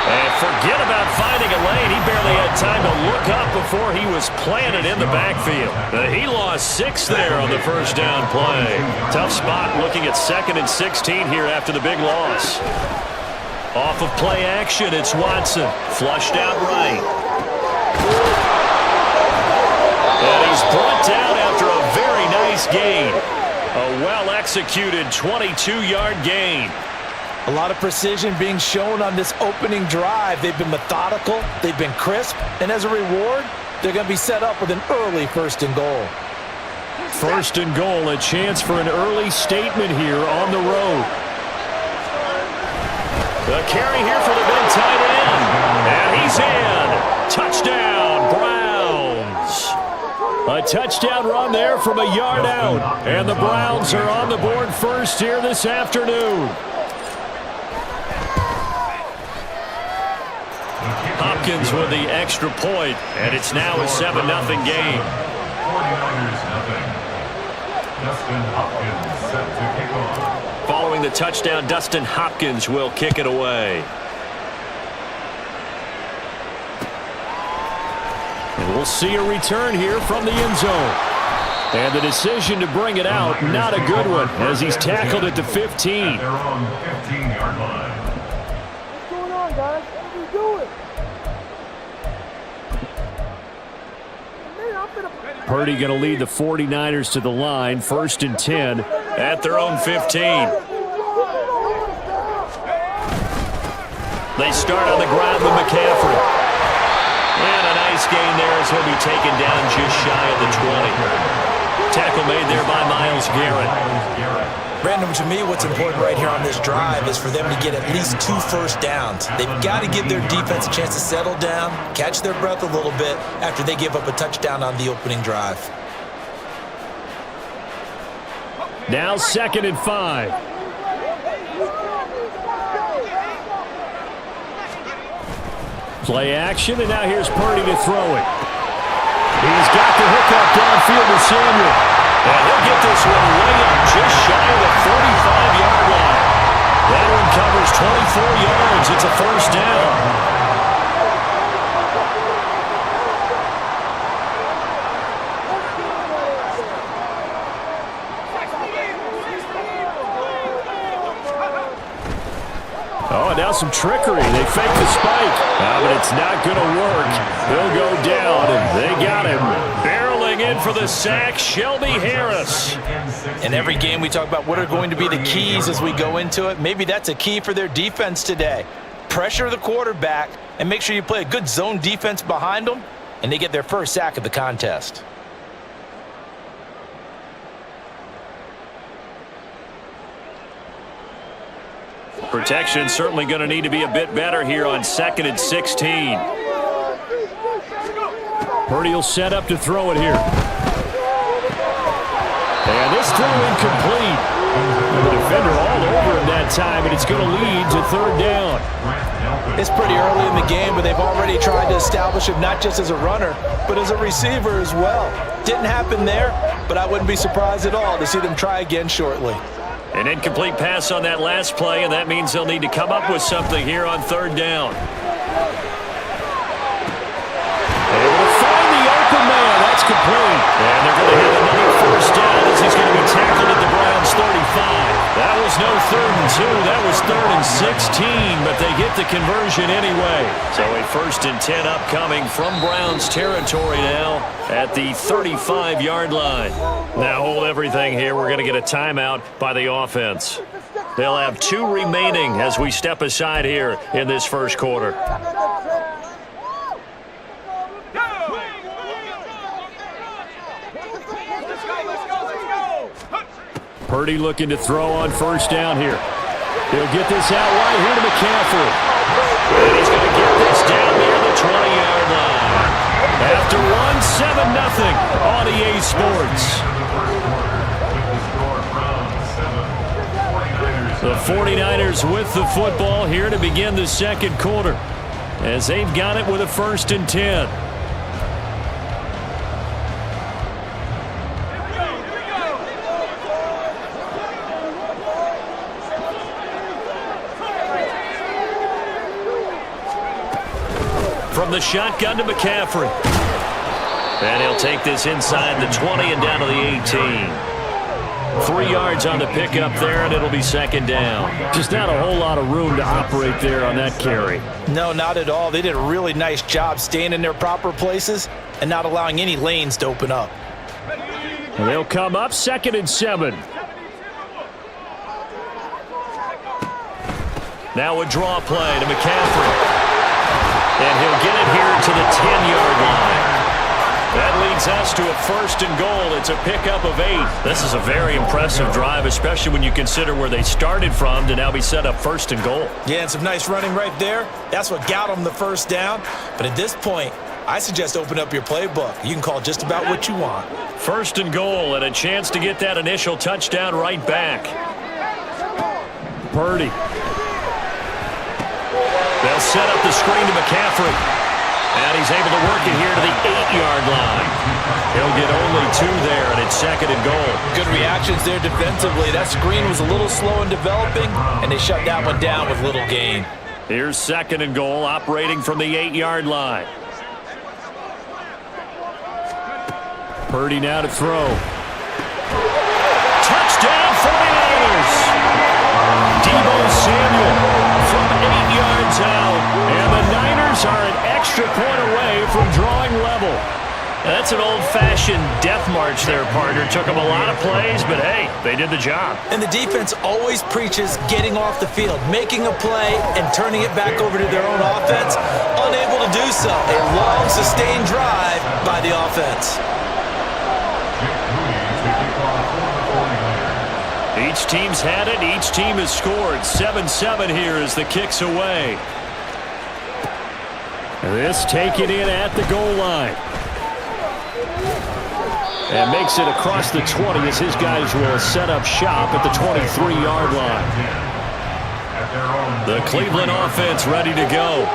Speaker 2: And forget about finding a lane. He barely had time to look up before he was planted in the backfield. He lost 6 there on the first down play. Tough spot looking at 2nd and 16 here after the big loss. Off of play action, it's Watson. Flushed out right. And he's brought down after a very nice gain. A well-executed 22-yard gain.
Speaker 5: A lot of precision being shown on this opening drive. They've been methodical, they've been crisp, and as a reward, they're going to be set up with an early 1st and goal.
Speaker 3: 1st and goal, a chance for an early statement here on the road.
Speaker 2: The carry here for the big tight end. And he's in. Touchdown, Browns. A touchdown run there from a yard out. And the Browns are on the board first here this afternoon. Hopkins with the extra point, and it's now a 7-0 game.
Speaker 4: 49ers nothing. Dustin Hopkins set to kick off.
Speaker 2: Following the touchdown, Dustin Hopkins will kick it away. And we'll see a return here from the end zone. And the decision to bring it out, not a good one, as he's tackled at the 15.
Speaker 4: At their own 15-yard line.
Speaker 6: What's going on, guys? What are we doing?
Speaker 3: Purdy going to lead the 49ers to the line, 1st and 10.
Speaker 2: At their own 15. They start on the ground with McCaffrey. And a nice gain there as he'll be taken down just shy of the 20. Tackle made there by Myles Garrett.
Speaker 5: Brandon, to me, what's important right here on this drive is for them to get at least 2 first downs. They've got to give their defense a chance to settle down, catch their breath a little bit after they give up a touchdown on the opening drive.
Speaker 3: Now 2nd and 5. Play action, and now here's Purdy to throw it. He's got the hookup downfield with Samuel.
Speaker 2: And he'll get this one way up just shy of the 45-yard line. That one covers 24 yards. It's a first down.
Speaker 3: Oh, and now some trickery. They fake the spike. But it's not going to work. He'll go down, and they got him.
Speaker 2: Barreling in for the sack, Shelby Harris.
Speaker 5: In every game we talk about what are going to be the keys as we go into it. Maybe that's a key for their defense today. Pressure the quarterback and make sure you play a good zone defense behind them, and they get their first sack of the contest.
Speaker 2: Protection certainly going to need to be a bit better here on 2nd and 16.
Speaker 3: Purdy will set up to throw it here. And this throw incomplete. And the defender all over him that time, and it's going to lead to 3rd down.
Speaker 5: It's pretty early in the game, but they've already tried to establish him not just as a runner, but as a receiver as well. Didn't happen there, but I wouldn't be surprised at all to see them try again shortly.
Speaker 2: An incomplete pass on that last play, and that means they'll need to come up with something here on 3rd down.
Speaker 3: Able to find the open man. That's complete.
Speaker 2: And they're going to have another first down as he's going to be tackled at the Browns 35. That was no 3rd and 2. That was 3rd and 16, but they get the conversion anyway. So a 1st and 10 upcoming from Browns territory now at the 35-yard line. Now hold everything here. We're going to get a timeout by the offense. They'll have 2 remaining as we step aside here in this first quarter.
Speaker 3: Purdy looking to throw on 1st down here. He'll get this out right here to McCaffrey.
Speaker 2: And he's going to get this down near the 20-yard line.
Speaker 3: After 1-7-0 on EA Sports. The 49ers with the football here to begin the 2nd quarter, as they've got it with a 1st and 10.
Speaker 2: From the shotgun to McCaffrey. And he'll take this inside the 20 and down to the 18. 3 yards on the pickup there, and it'll be 2nd down.
Speaker 3: Just not a whole lot of room to operate there on that carry.
Speaker 5: No, not at all. They did a really nice job staying in their proper places and not allowing any lanes to open up.
Speaker 3: And they'll come up 2nd and 7.
Speaker 2: Now a draw play to McCaffrey. And he'll get it here to the 10-yard line. That leads us to a 1st and goal. It's a pickup of 8. This is a very impressive drive, especially when you consider where they started from to now be set up 1st and goal.
Speaker 5: Yeah, and some nice running right there. That's what got them the first down. But at this point, I suggest open up your playbook. You can call just about what you want.
Speaker 2: 1st and goal and a chance to get that initial touchdown right back.
Speaker 3: Purdy.
Speaker 2: They'll set up the screen to McCaffrey. And he's able to work it here to the 8-yard line. He'll get only 2 there, and it's 2nd and goal.
Speaker 5: Good reactions there defensively. That screen was a little slow in developing, and they shut that one down with little gain.
Speaker 2: Here's 2nd and goal, operating from the 8-yard line.
Speaker 3: Purdy now to throw.
Speaker 2: Touchdown 49ers! Deebo Samuel from 8 yards out. And the Niners are an extra point away from drawing level. That's an old-fashioned death march there, partner. Took them a lot of plays, but hey, they did the job.
Speaker 5: And the defense always preaches getting off the field, making a play, and turning it back over to their own offense. Unable to do so. A long, sustained drive by the offense.
Speaker 2: Each team's had it. Each team has scored. 7-7 here as the kick's away.
Speaker 3: This taken in at the goal line. And makes it across the 20 as his guys will set up shop at the 23-yard line.
Speaker 2: The Cleveland offense ready to go.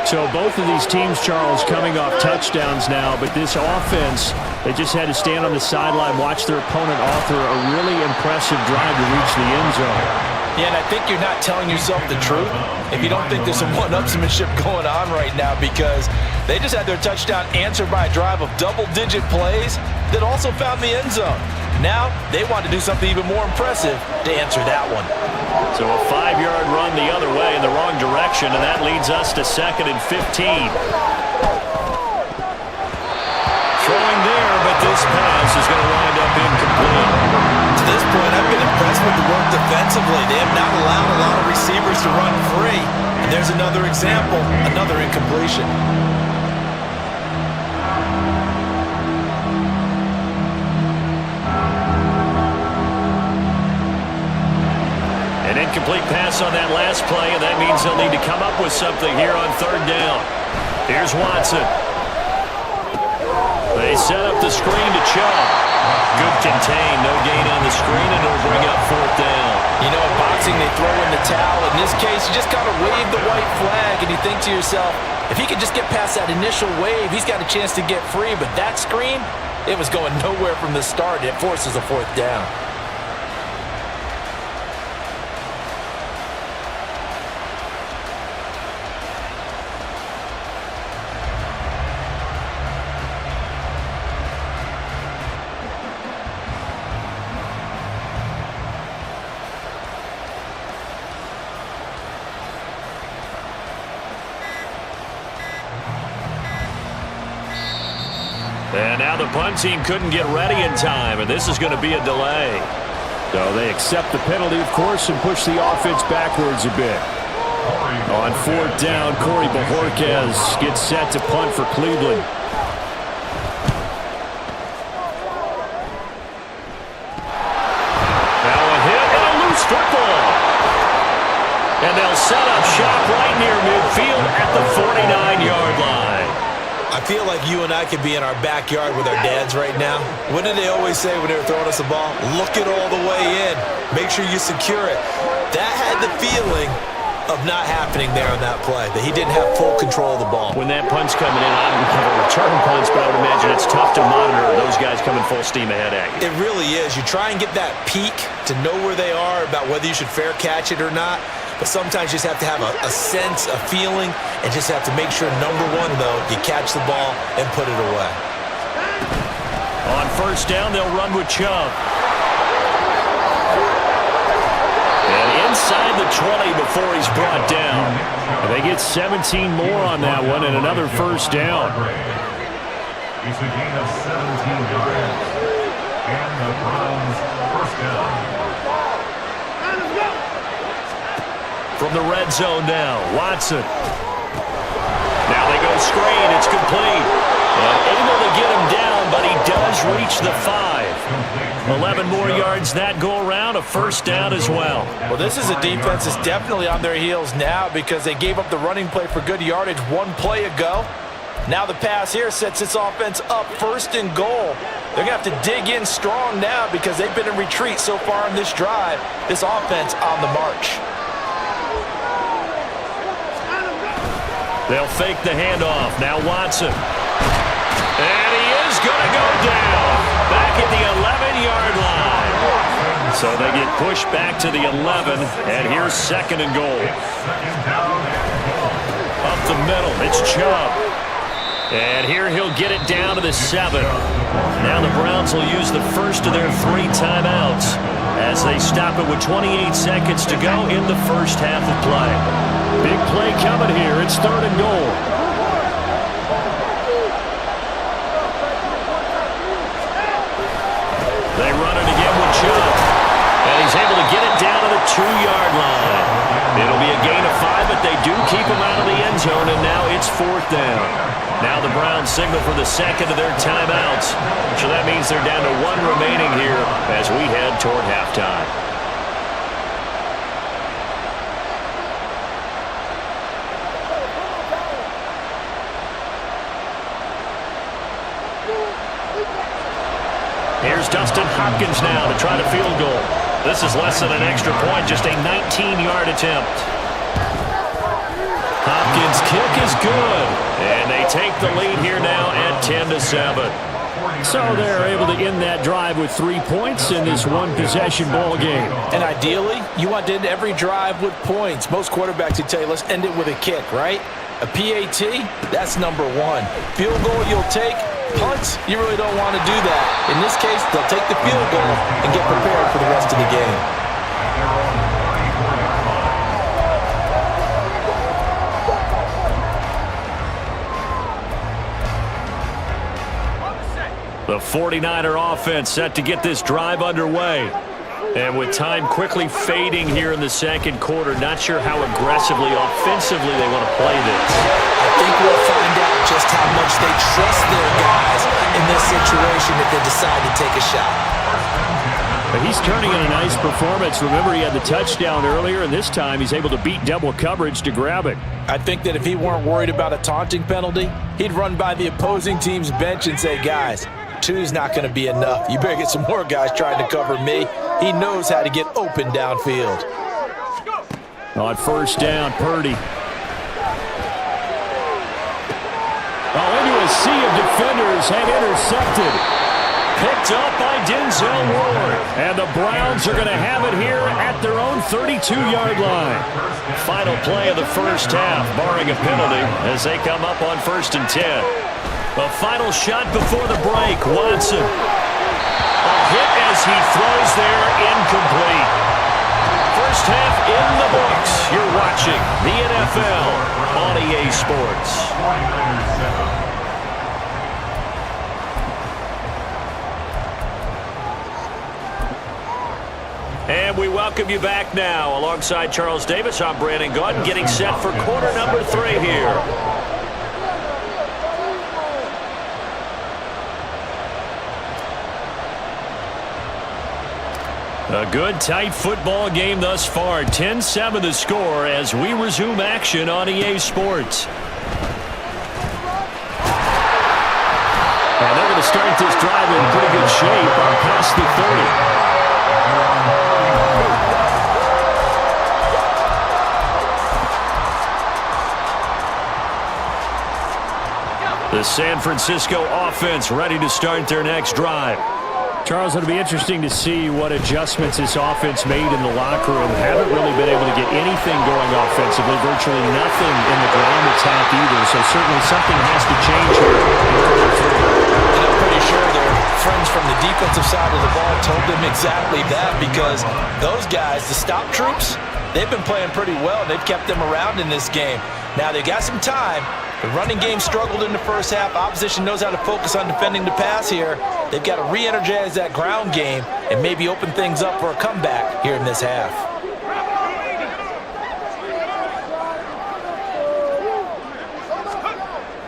Speaker 3: So both of these teams, Charles, coming off touchdowns now, but this offense, they just had to stand on the sideline, watch their opponent author a really impressive drive to reach the end zone.
Speaker 5: Yeah, and I think you're not telling yourself the truth if you don't think there's some one-upsmanship going on right now, because they just had their touchdown answered by a drive of double-digit plays that also found the end zone. Now, they want to do something even more impressive to answer that one.
Speaker 2: So a 5-yard run the other way in the wrong direction, and that leads us to 2nd and 15. Throwing there, but this pass is going to wind up incomplete.
Speaker 5: To this point, I've been impressed with the work defensively. They have not allowed a lot of receivers to run free. And there's another example, another incompletion.
Speaker 2: An incomplete pass on that last play, and that means they'll need to come up with something here on 3rd down. Here's Watson. They set up the screen to Chubb. Good contain, no gain on the screen, and it'll bring up 4th down.
Speaker 5: You know, in boxing, they throw in the towel. In this case, you just kind of wave the white flag, and you think to yourself, if he could just get past that initial wave, he's got a chance to get free. But that screen, it was going nowhere from the start. It forces a 4th down.
Speaker 2: And now the punt team couldn't get ready in time, and this is going to be a delay.
Speaker 3: So they accept the penalty, of course, and push the offense backwards a bit. On 4th down, Corey Bajorquez gets set to punt for Cleveland.
Speaker 2: Now a hit and a loose football. And they'll set up shop right near midfield at the 49-yard line.
Speaker 5: I feel like you and I could be in our backyard with our dads right now. What did they always say when they were throwing us a ball? Look it all the way in. Make sure you secure it. That had the feeling of not happening there on that play, that he didn't have full control of the ball.
Speaker 2: When that punt's coming in, I don't have a return punch, but I would imagine it's tough to monitor those guys coming full steam ahead at you.
Speaker 5: It really is. You try and get that peek to know where they are, about whether you should fair catch it or not. But sometimes you just have to have a sense, a feeling, and just have to make sure, number one, though, you catch the ball and put it away.
Speaker 2: On 1st down, they'll run with Chubb. And inside the 20 before he's brought down.
Speaker 3: And they get 17 more on that one and another 1st down.
Speaker 4: It's a gain of 17 yards. And the Browns 1st down.
Speaker 2: From the red zone now, Watson. Now they go screen. It's complete. And able to get him down, but he does reach the 5. 11 more yards that go around, a first down as well.
Speaker 5: Well, this is a defense that's definitely on their heels now because they gave up the running play for good yardage one play ago. Now the pass here sets this offense up first and goal. They're going to have to dig in strong now because they've been in retreat so far in this drive. This offense on the march.
Speaker 2: They'll fake the handoff. Now Watson. And he is going to go down. Back at the 11-yard line. So they get pushed back to the 11. And here's second and goal. Up the middle. It's Chubb. And here he'll get it down to the 7. Now the Browns will use the first of their 3 timeouts as they stop it with 28 seconds to go in the first half of play.
Speaker 3: Big play coming here. It's third and goal.
Speaker 2: They run it again with Chubb. And he's able to get it down to the 2-yard line. It'll be a gain of 5, but they do keep him out of the end zone, and now it's fourth down. Now the Browns signal for the second of their timeouts. So that means they're down to 1 remaining here as we head toward halftime. Here's Dustin Hopkins now to try the field goal. This is less than an extra point, just a 19-yard attempt. Hopkins' kick is good, and they take the lead here now at 10-7.
Speaker 3: So they're able to end that drive with 3 points in this one-possession ball game.
Speaker 5: And ideally, you want to end every drive with points. Most quarterbacks would tell you, let's end it with a kick, right? A PAT, that's number 1. Field goal you'll take. Punts, you really don't want to do that. In this case, they'll take the field goal and get prepared for the rest of the game.
Speaker 2: The 49er offense set to get this drive underway. And with time quickly fading here in the second quarter, not sure how aggressively, offensively they want to play this.
Speaker 5: I think we'll find out just how much they trust their guys in this situation if they decide to take a shot.
Speaker 3: But he's turning in a nice performance. Remember, he had the touchdown earlier, and this time he's able to beat double coverage to grab it.
Speaker 5: I think that if he weren't worried about a taunting penalty, he'd run by the opposing team's bench and say, guys, 2's not going to be enough. You better get some more guys trying to cover me. He knows how to get open downfield.
Speaker 3: On first down, Purdy. Into a sea of defenders and intercepted.
Speaker 2: Picked up by Denzel Ward.
Speaker 3: And the Browns are going to have it here at their own 32-yard line.
Speaker 2: Final play of the first half, barring a penalty, as they come up on 1st and 10. The final shot before the break, Watson. A hit as he throws there, incomplete. First half in the books. You're watching the NFL on EA Sports. And we welcome you back now. Alongside Charles Davis, I'm Brandon Gaudin, getting set for quarter number 3 here. A good, tight football game thus far. 10-7 the score as we resume action on EA Sports.
Speaker 3: And they're going to start this drive in pretty good shape on past the
Speaker 2: 30. The San Francisco offense ready to start their next drive.
Speaker 3: Charles, it'll be interesting to see what adjustments this offense made in the locker room. Haven't really been able to get anything going offensively. Virtually nothing in the ground attack either. So certainly something has to change here in quarter 3.
Speaker 5: And I'm pretty sure their friends from the defensive side of the ball told them exactly that, because those guys, the stop troops, they've been playing pretty well. They've kept them around in this game. Now they got some time. The running game struggled in the first half. Opposition knows how to focus on defending the pass here. They've got to re-energize that ground game and maybe open things up for a comeback here in this half.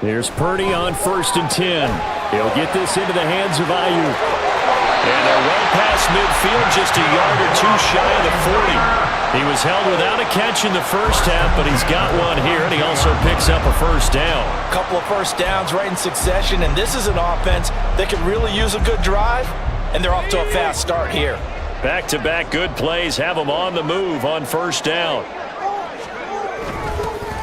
Speaker 3: Here's Purdy on 1st and 10. He'll get this into the hands of Ayuk.
Speaker 2: And they're well past midfield, just a yard or two shy of the 40. He was held without a catch in the first half, but he's got one here, and he also picks up a first down.
Speaker 5: A couple of first downs right in succession, and this is an offense that could really use a good drive, and they're off to a fast start here.
Speaker 2: Back-to-back good plays have them on the move on first down.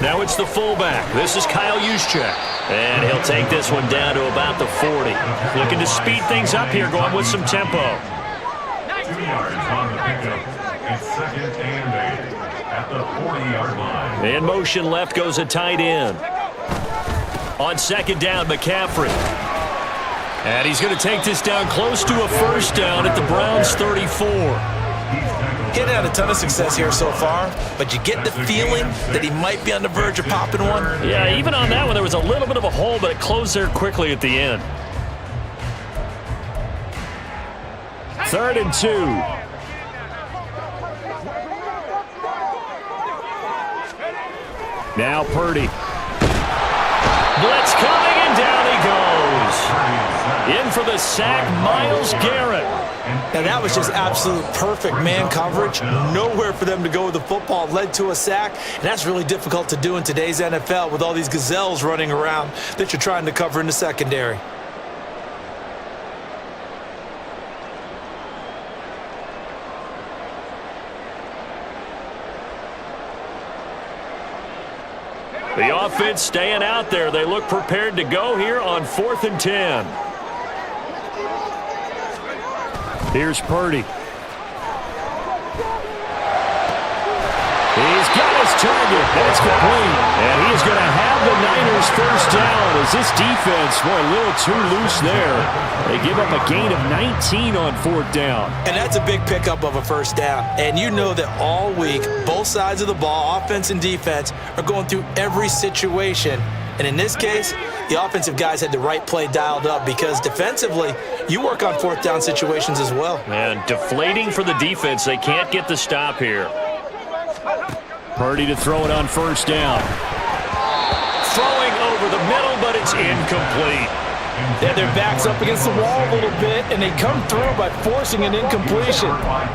Speaker 2: Now it's the fullback. This is Kyle Juszczyk. And he'll take this one down to about the 40. Looking to speed things up here, going with some tempo.
Speaker 4: 2 yards on the pickup. It's 2nd and 8 at the 40-yard line.
Speaker 2: In motion left goes a tight end. On 2nd down, McCaffrey. And he's going to take this down close to a first down at the Browns' 34.
Speaker 5: He hadn't had a ton of success here so far, but you get the feeling that he might be on the verge of popping one.
Speaker 2: Yeah, even on that one, there was a little bit of a hole, but it closed there quickly at the end.
Speaker 3: 3rd and 2. Now Purdy.
Speaker 2: Blitz coming, and down he goes. In for the sack, Myles Garrett.
Speaker 5: And that was just absolute perfect man coverage. Nowhere for them to go with the football. Led to a sack, and that's really difficult to do in today's NFL with all these gazelles running around that you're trying to cover in the secondary.
Speaker 2: The offense staying out there. They look prepared to go here on 4th and 10.
Speaker 3: Here's Purdy.
Speaker 2: He's got his target. That's complete.
Speaker 3: And he is going to have the Niners first down as this defense, boy, a little too loose there. They give up a gain of 19 on 4th down.
Speaker 5: And that's a big pickup of a first down. And you know that all week, both sides of the ball, offense and defense, are going through every situation. And in this case, the offensive guys had the right play dialed up because defensively, you work on 4th down situations as well.
Speaker 2: And deflating for the defense. They can't get the stop here.
Speaker 3: Purdy to throw it on 1st down.
Speaker 2: Throwing over the middle, but it's incomplete.
Speaker 5: Yeah, their back's up against the wall a little bit, and they come through by forcing an incompletion.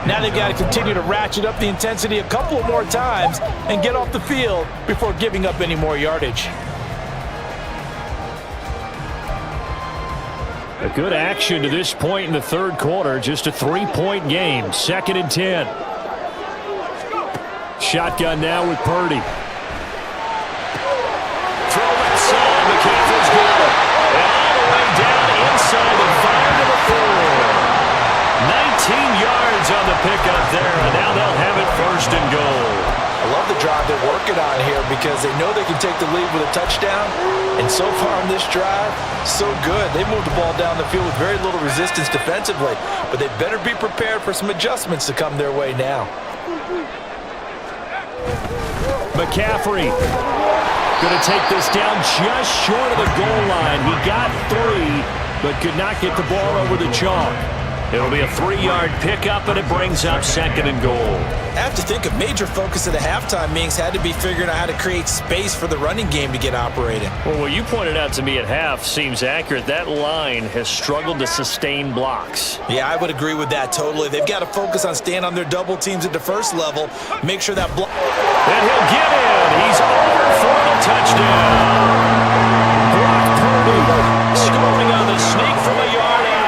Speaker 5: Now they've got to continue to ratchet up the intensity a couple of more times and get off the field before giving up any more yardage.
Speaker 3: A good action to this point in the 3rd quarter. Just a 3-point game. 2nd and 10. Shotgun now with Purdy.
Speaker 2: Throw inside. McCaffrey's got it. And all the way down inside the 5 to the 4. 19 yards on the pickup there. And now they'll have it 1st and goal.
Speaker 5: I love the drive they're working on here because they know they can take the lead with a touchdown. And so far on this drive, so good. They moved the ball down the field with very little resistance defensively. But they better be prepared for some adjustments to come their way now.
Speaker 3: McCaffrey going to take this down just short of the goal line. He got 3, but could not get the ball over the chalk.
Speaker 2: It'll be a 3-yard pickup, and it brings up 2nd and goal.
Speaker 5: I have to think a major focus of the halftime meetings had to be figuring out how to create space for the running game to get operating.
Speaker 2: Well, what you pointed out to me at half seems accurate. That line has struggled to sustain blocks.
Speaker 5: Yeah, I would agree with that totally. They've got to focus on staying on their double teams at the first level. Make sure that block.
Speaker 2: And he'll get in. He's over for the touchdown. Brock Purdy scoring on the sneak from a yard out.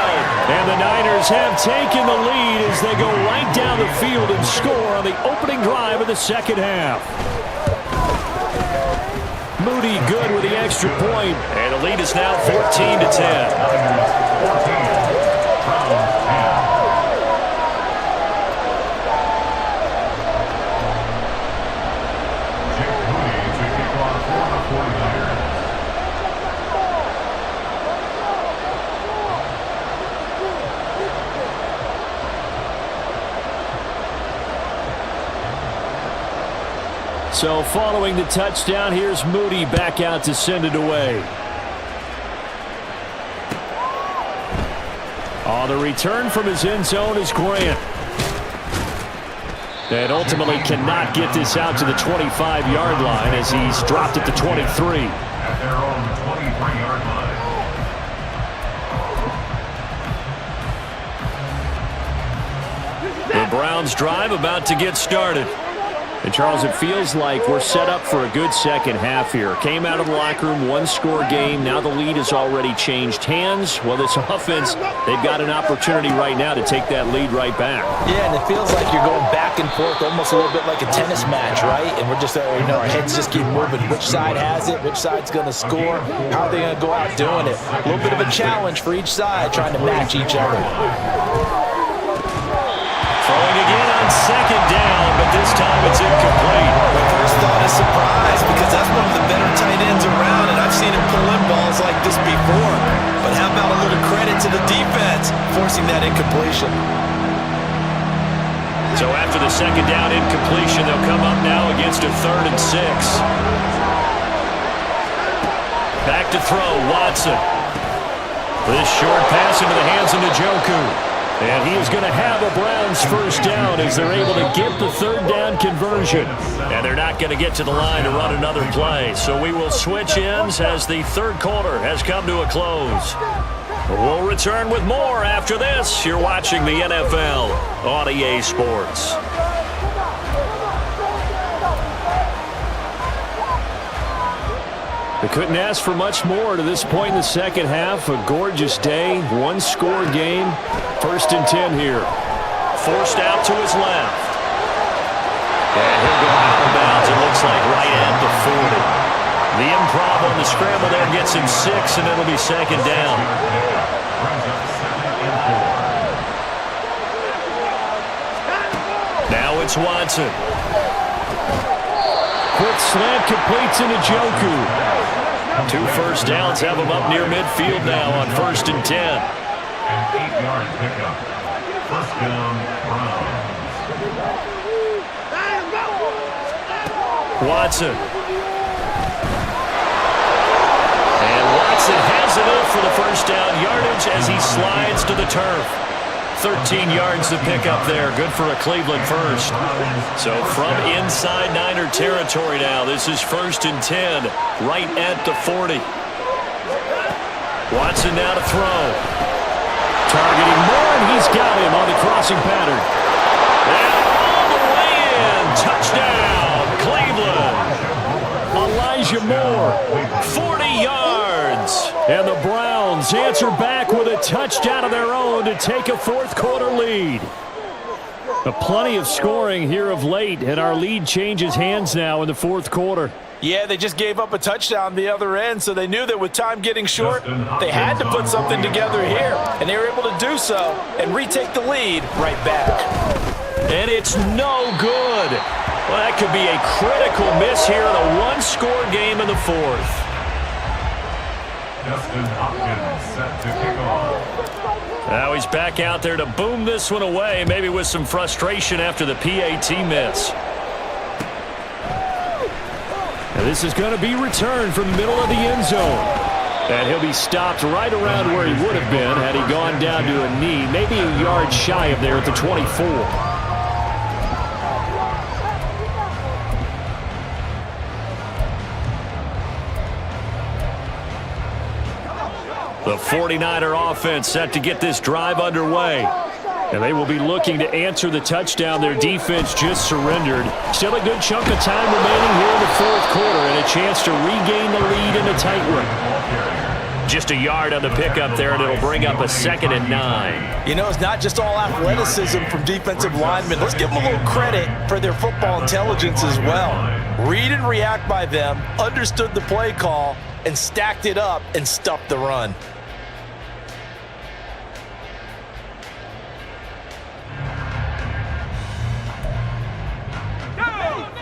Speaker 3: And the Niners have taken the lead as they go right down the field and score on the opening drive of the 2nd half. Moody good with the extra point.
Speaker 2: And the lead is now 14 to 10.
Speaker 3: So following the touchdown, here's Moody back out to send it away. On the return from his end zone is Grant. And ultimately cannot get this out to the 25-yard line as he's dropped at the 23.
Speaker 4: At their own 23. 3-yard line.
Speaker 3: The Browns drive about to get started. And Charles, it feels like we're set up for a good second half here. Came out of the locker room, one-score game. Now the lead has already changed hands. Well, this offense, they've got an opportunity right now to take that lead right back.
Speaker 5: Yeah, and it feels like you're going back and forth almost a little bit like a tennis match, right? And we're just, our heads just keep moving. Which side has it? Which side's going to score? How are they going to go out doing it? A little bit of a challenge for each side trying to match each other.
Speaker 2: Throwing again on second down, but this time it's incomplete.
Speaker 5: My first thought is surprise because that's one of the better tight ends around, and I've seen him pull in balls like this before. But how about a little credit to the defense forcing that incompletion?
Speaker 2: So after the second down incompletion, they'll come up now against a 3rd and 6. Back to throw, Watson. This short pass into the hands of Njoku. And he is going to have a Browns first down as they're able to get the 3rd down conversion. And they're not going to get to the line to run another play. So we will switch ends as the 3rd quarter has come to a close. We'll return with more after this. You're watching the NFL on EA Sports.
Speaker 3: They couldn't ask for much more to this point in the second half. A gorgeous day, one-score game. 1st and 10 here.
Speaker 2: Forced out to his left. And he'll go out of bounds, it looks like, right at the 40. The improv on the scramble there gets him 6, and it'll be second down. Now it's Watson.
Speaker 3: Quick slant completes into Njoku.
Speaker 2: 2 first downs have him up near midfield now on 1st and 10.
Speaker 4: An 8-yard pickup. First down, Browns.
Speaker 2: Watson. And Watson has enough for the first down yardage as he slides to the turf. 13 yards to pick up there. Good for a Cleveland first. So from inside Niner territory now, this is 1st and 10, right at the 40. Watson now to throw.
Speaker 3: Targeting Moore, and he's got him on the crossing pattern.
Speaker 2: And all the way in. Touchdown, Cleveland.
Speaker 3: Elijah Moore,
Speaker 2: 40 yards.
Speaker 3: and the Browns answer back with a touchdown of their own to take a 4th quarter lead. Plenty of scoring here of late, and our lead changes hands now in the 4th quarter.
Speaker 5: Yeah, they just gave up a touchdown the other end, so they knew that with time getting short, they had to put something together here, and they were able to do so and retake the lead right back.
Speaker 2: And it's no good. Well, that could be a critical miss here in a one-score game in the 4th.
Speaker 4: Justin Hopkins set to kick off.
Speaker 2: Now he's back out there to boom this one away, maybe with some frustration after the PAT miss.
Speaker 3: And this is going to be returned from the middle of the end zone. And he'll be stopped right around where he would have been had he gone down to a knee, maybe a yard shy of there at the 24.
Speaker 2: The 49er offense set to get this drive underway.
Speaker 3: And they will be looking to answer the touchdown their defense just surrendered. Still a good chunk of time remaining here in the 4th quarter and a chance to regain the lead in a tight one.
Speaker 2: Just a yard on the pickup there, and it'll bring up a 2nd and 9.
Speaker 5: You know, it's not just all athleticism from defensive linemen. Let's give them a little credit for their football intelligence as well. Read and react by them, understood the play call, and stacked it up and stuffed the run.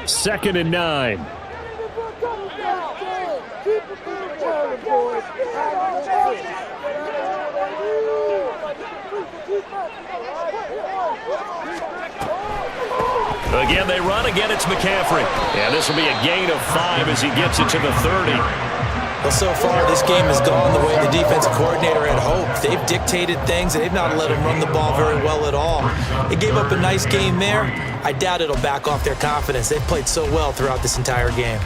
Speaker 3: 2nd and 9.
Speaker 2: Again, they run. Again, it's McCaffrey. And this will be a gain of 5 as he gets it to the 30.
Speaker 5: Well, so far, this game has gone the way the defensive coordinator had hoped. They've dictated things, and they've not let him run the ball very well at all. They gave up a nice game there. I doubt it'll back off their confidence. They've played so well throughout this entire game.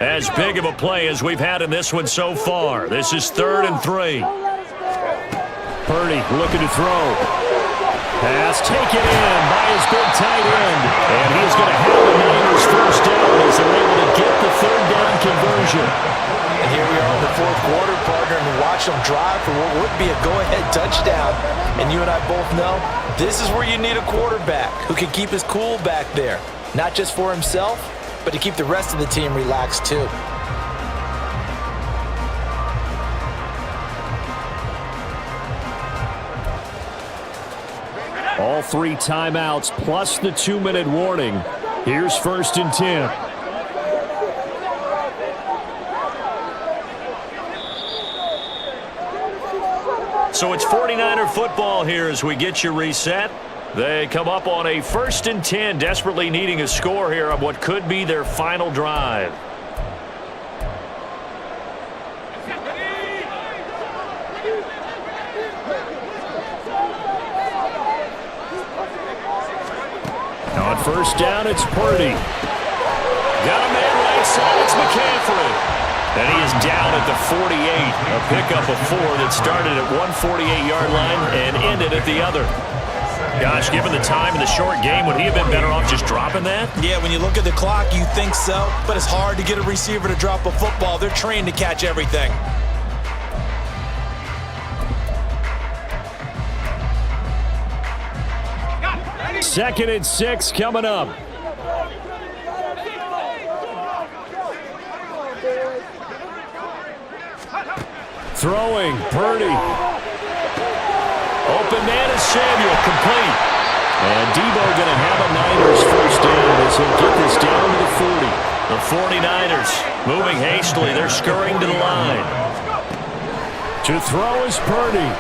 Speaker 2: As big of a play as we've had in this one so far. This is 3rd and 3.
Speaker 3: Purdy looking to throw. Pass taken in by his big tight end. And he's going to have the Niners first down as they're able to get the 3rd down conversion.
Speaker 5: And here we are in the 4th quarter, partner, and watch them drive for what would be a go-ahead touchdown. And you and I both know this is where you need a quarterback who can keep his cool back there. Not just for himself, but to keep the rest of the team relaxed too.
Speaker 3: All 3 timeouts plus the 2-minute warning. Here's 1st and 10.
Speaker 2: So it's 49er football here as we get you reset. They come up on a 1st and 10, desperately needing a score here on what could be their final drive.
Speaker 3: On 1st down, it's Purdy.
Speaker 2: Got a man right side, it's McCaffrey. And he is down at the 48. A pickup of 4 that started at 148-yard line and ended at the other. Gosh, given the time in the short game, would he have been better off just dropping that?
Speaker 5: Yeah, when you look at the clock, you think so. But it's hard to get a receiver to drop a football. They're trained to catch everything.
Speaker 3: Second and 6 coming up. Throwing, Purdy.
Speaker 2: Open man is Samuel, complete.
Speaker 3: And Debo going to have a Niners first down as he'll get this down to the 40.
Speaker 2: The 49ers moving hastily. They're scurrying to the line.
Speaker 3: To throw is Purdy.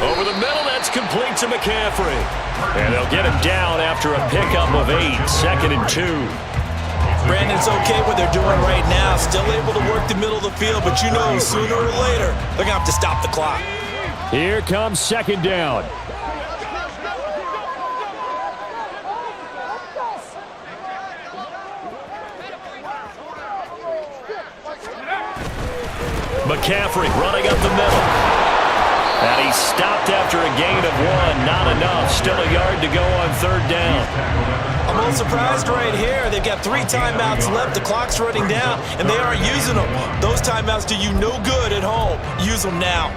Speaker 2: Over the middle, that's complete to McCaffrey. And they'll get him down after a pickup of 8, 2nd and 2.
Speaker 5: Brandon, it's okay what they're doing right now. Still able to work the middle of the field, but you know sooner or later they're going to have to stop the clock.
Speaker 3: Here comes 2nd down.
Speaker 2: McCaffrey running up the middle. And he stopped after a gain of 1. Not enough. Still a yard to go on 3rd down.
Speaker 5: I'm a little surprised right here. They've got 3 timeouts left. The clock's running down, and they aren't using them. Those timeouts do you no good at home. Use them now.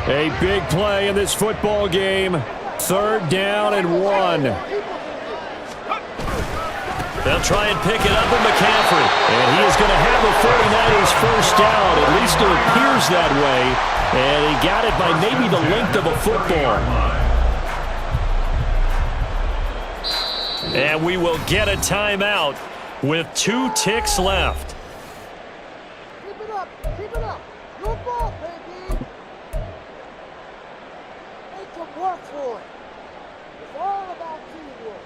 Speaker 3: A big play in this football game. 3rd down and 1.
Speaker 2: They'll try and pick it up with McCaffrey.
Speaker 3: And he is going to have the 49ers first down. At least it appears that way. And he got it by maybe the length of a football.
Speaker 2: And we will get a timeout with 2 ticks left.
Speaker 6: Keep it up. Keep it up. Your ball, baby. Make them work for it. It's all about teamwork.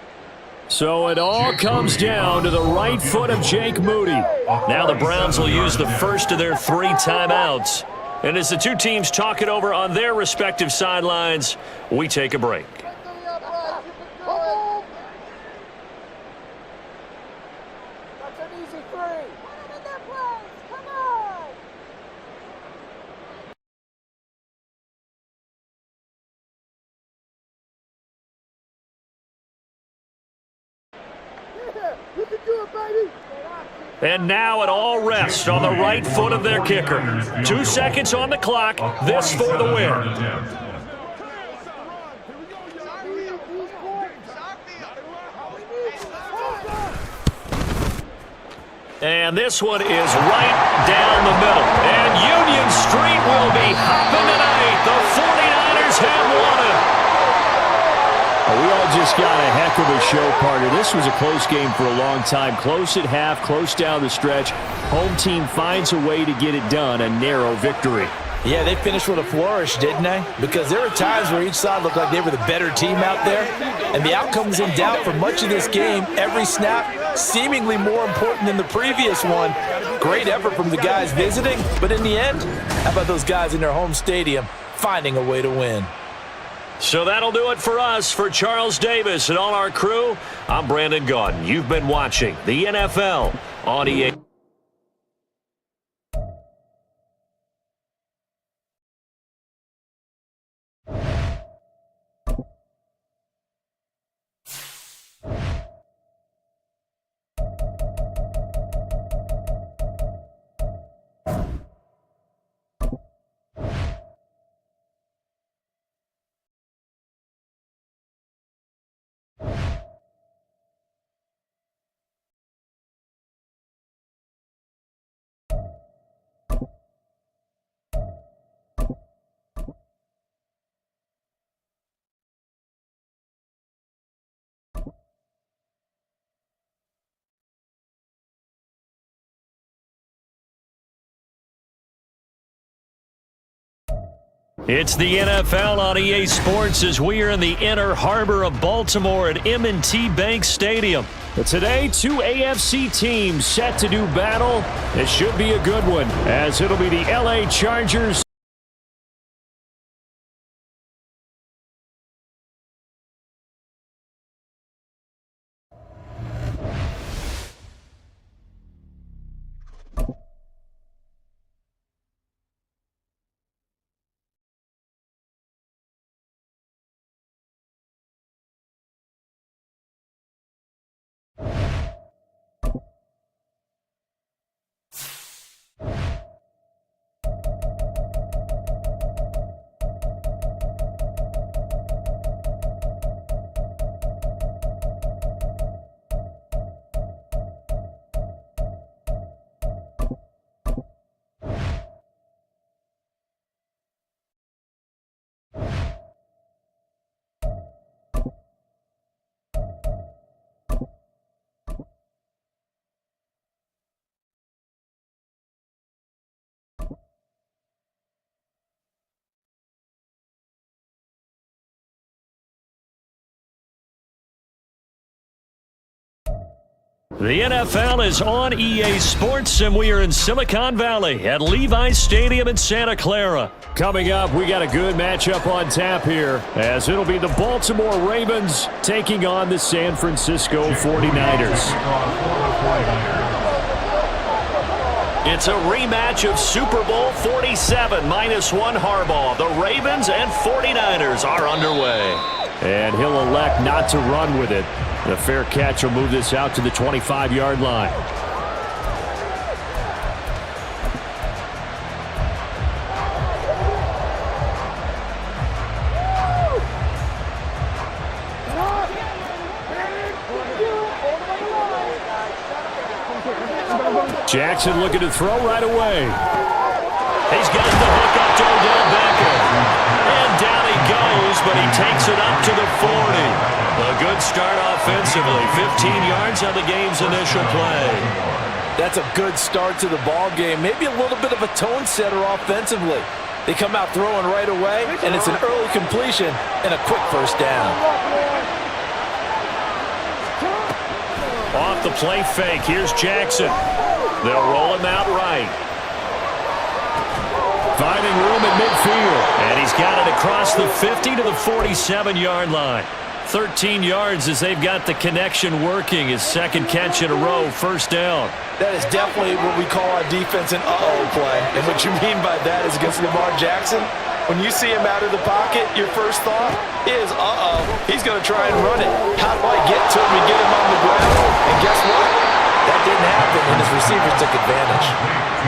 Speaker 3: So it all comes down to the right foot of Jake Moody.
Speaker 2: Now the Browns will use the first of their 3 timeouts. And as the 2 teams talk it over on their respective sidelines, we take a break. And now it all rests on the right foot of their kicker. 2 seconds on the clock. This for the win. And this one is right down the middle. And Union Street will be hopping tonight. The 49ers have won it.
Speaker 3: We all just got a heck of a show, partner. This was a close game for a long time. Close at half, close down the stretch. Home team finds a way to get it done, a narrow victory.
Speaker 5: Yeah, they finished with a flourish, didn't they? Because there were times where each side looked like they were the better team out there. And the outcome was in doubt for much of this game. Every snap seemingly more important than the previous one. Great effort from the guys visiting. But in the end, how about those guys in their home stadium finding a way to win?
Speaker 2: So that'll do it for us. For Charles Davis and all our crew, I'm Brandon Gaudin. You've been watching the NFL on EA. It's the NFL on EA Sports as we are in the inner harbor of Baltimore at M&T Bank Stadium.
Speaker 3: But today, two AFC teams set to do battle. It should be a good one, as it'll be the LA Chargers.
Speaker 2: The NFL is on EA Sports, and we are in Silicon Valley at Levi's Stadium in Santa Clara.
Speaker 3: Coming up, we got a good matchup on tap here, as it'll be the Baltimore Ravens taking on the San Francisco 49ers.
Speaker 2: It's a rematch of Super Bowl 47 -1 Harbaugh. The Ravens and 49ers are underway.
Speaker 3: And he'll elect not to run with it. The fair catch will move this out to the 25-yard line. Jackson looking to throw right away.
Speaker 2: He's got the hook up to Odell Beckham. And down he goes, but he takes it up to the 40. A good start offensively. 15 yards on the game's initial play.
Speaker 5: That's a good start to the ball game. Maybe a little bit of a tone setter offensively. They come out throwing right away, and it's an early completion and a quick first down.
Speaker 2: Off the play fake, here's Jackson. They'll roll him out right. Finding room at midfield. And he's got it across the 50 to the 47-yard line. 13 yards as they've got the connection working. His second catch in a row, first down.
Speaker 5: That is definitely what we call our defense an uh-oh play. And what you mean by that is against Lamar Jackson, when you see him out of the pocket, your first thought is, uh-oh, he's going to try and run it. How do I get to him and get him on the ground? And guess what? That didn't happen, and his receivers took advantage.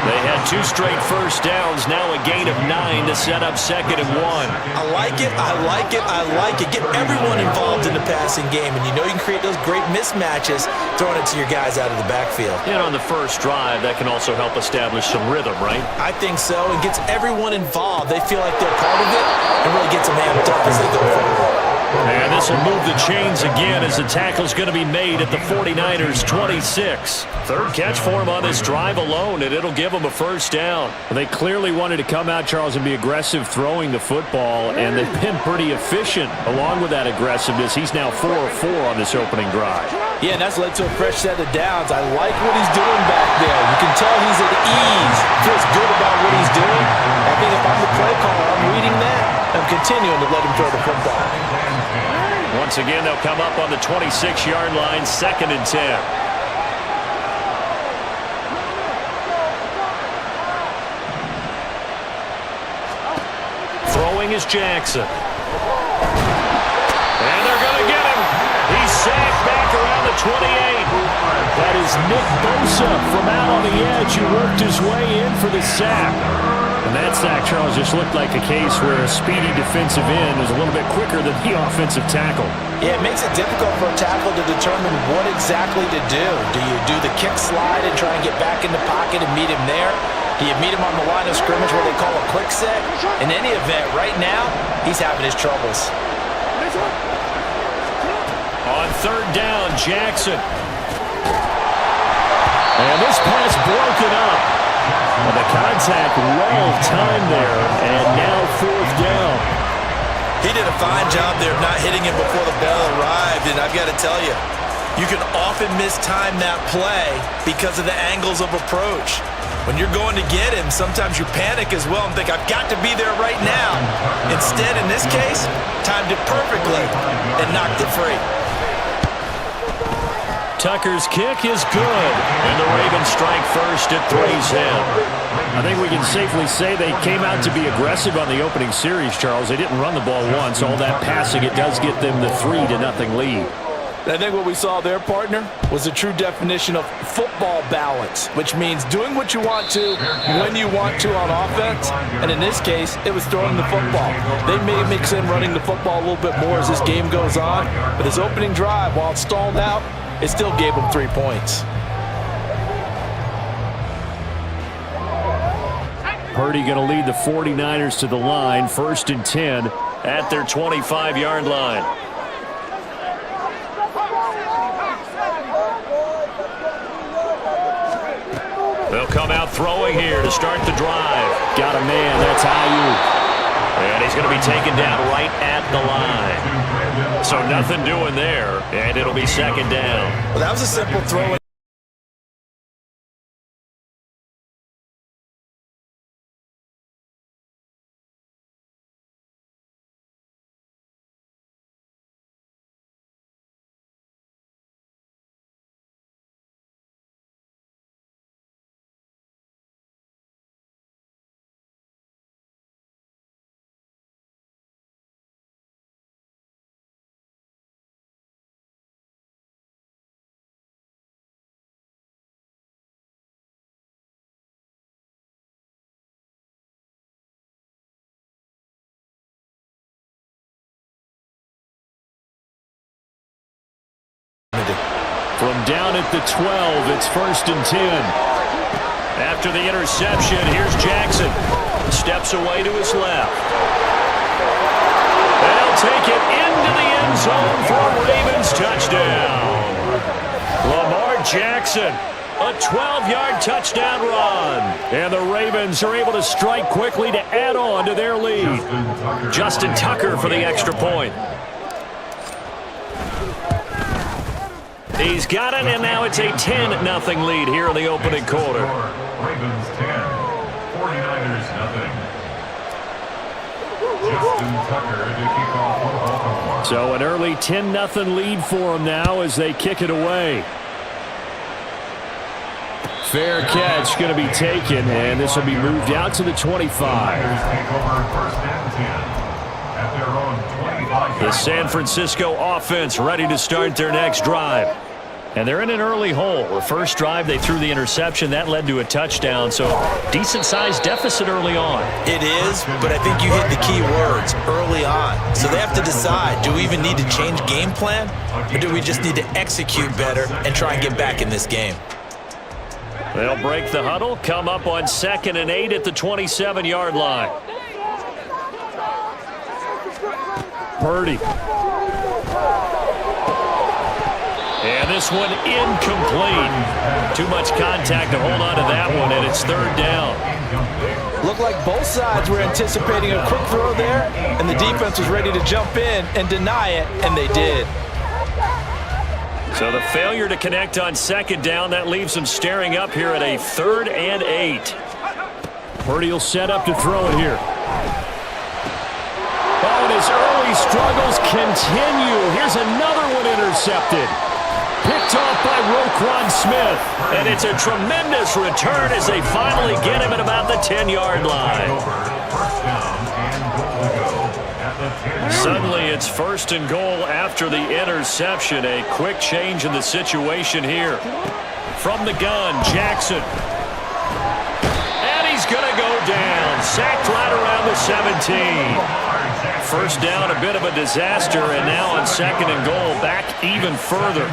Speaker 2: They had two straight first downs, now a gain of 9 to set up 2nd and 1.
Speaker 5: I like it, I like it, I like it. Get everyone involved in the passing game, and you know you can create those great mismatches throwing it to your guys out of the backfield.
Speaker 2: And on the first drive, that can also help establish some rhythm, right?
Speaker 5: I think so. It gets everyone involved. They feel like they're part of it and really gets them amped up as they go forward.
Speaker 2: And this will move the chains again as the tackle's going to be made at the 49ers 26. Third catch for him on this drive alone, and it'll give him a first down.
Speaker 3: Well, they clearly wanted to come out, Charles, and be aggressive throwing the football, and they've been pretty efficient along with that aggressiveness. He's now 4 of 4 on this opening drive.
Speaker 5: Yeah, and that's led to a fresh set of downs. I like what he's doing back there. You can tell he's at ease. Feels good about what he's doing. I think if I'm the play caller, I'm reading that. I'm continuing to let him throw the football.
Speaker 2: Once again, they'll come up on the 26-yard line, 2nd and 10. Throwing is Jackson. And they're going to get him. He's sacked back around the 28.
Speaker 3: That is Nick Bosa from out on the edge who worked his way in for the sack. And that sack, Charles, just looked like a case where a speedy defensive end is a little bit quicker than the offensive tackle.
Speaker 5: Yeah, it makes it difficult for a tackle to determine what exactly to do. Do you do the kick slide and try and get back in the pocket and meet him there? Do you meet him on the line of scrimmage where they call a quick set? In any event, right now, he's having his troubles.
Speaker 2: On 3rd down, Jackson.
Speaker 3: And this pass broken up. And the contact well timed there, and now 4th down.
Speaker 5: He did a fine job there of not hitting him before the ball arrived, and I've got to tell you, you can often mistime that play because of the angles of approach. When you're going to get him, sometimes you panic as well and think, I've got to be there right now. Instead, in this case, timed it perfectly and knocked it free.
Speaker 2: Tucker's kick is good, and the Ravens strike first at 3's in.
Speaker 3: I think we can safely say they came out to be aggressive on the opening series, Charles. They didn't run the ball once. All that passing, it does get them the 3-0 lead.
Speaker 5: I think what we saw there, partner, was a true definition of football balance, which means doing what you want to, when you want to on offense, and in this case, it was throwing the football. They may mix in running the football a little bit more as this game goes on, but his opening drive, while it stalled out, it still gave him 3 points.
Speaker 3: Purdy going to lead the 49ers to the line, 1st and 10
Speaker 2: at their 25-yard line. They'll come out throwing here to start the drive.
Speaker 3: Got a man, that's Ayuk.
Speaker 2: And he's going to be taken down right at the line. So nothing doing there, and it'll be 2nd down.
Speaker 5: Well, that was a simple throw.
Speaker 3: From down at the 12, it's 1st and 10.
Speaker 2: After the interception, here's Jackson. Steps away to his left. They'll take it into the end zone for a Ravens touchdown. Lamar Jackson, a 12-yard touchdown run.
Speaker 3: And the Ravens are able to strike quickly to add on to their lead.
Speaker 2: Justin Tucker for the extra point. He's got it, and now it's a 10-0 lead here in the opening quarter.
Speaker 4: Ravens 10, 49ers nothing. Justin Tucker to kick off for Baltimore.
Speaker 3: So an early 10-0 lead for them now as they kick it away. Fair catch going to be taken, and this will be moved out to the 25.
Speaker 4: Take over 1st and 10 at their own 25.
Speaker 2: The San Francisco offense ready to start their next drive. And they're in an early hole. The first drive, they threw the interception. That led to a touchdown, so decent-sized deficit early on.
Speaker 5: It is, but I think you hit the key words, early on. So they have to decide, do we even need to change game plan, or do we just need to execute better and try and get back in this game?
Speaker 2: They'll break the huddle, come up on 2nd and 8 at the 27-yard line.
Speaker 3: Purdy.
Speaker 2: And this one incomplete. Too much contact to hold on to that one, and it's 3rd down.
Speaker 5: Looked like both sides were anticipating a quick throw there, and the defense was ready to jump in and deny it, and they did.
Speaker 2: So the failure to connect on 2nd down, that leaves them staring up here at a 3rd and 8.
Speaker 3: Purdy will set up to throw it here. His early struggles continue. Here's another one intercepted. Picked off by Roquan Smith. And it's a tremendous return as they finally get him at about the 10-yard line. Suddenly it's 1st and goal after the interception. A quick change in the situation here. From the gun, Jackson. And he's going to go down. Sacked right around the 17. First down, a bit of a disaster, and now on 2nd and goal, back even further.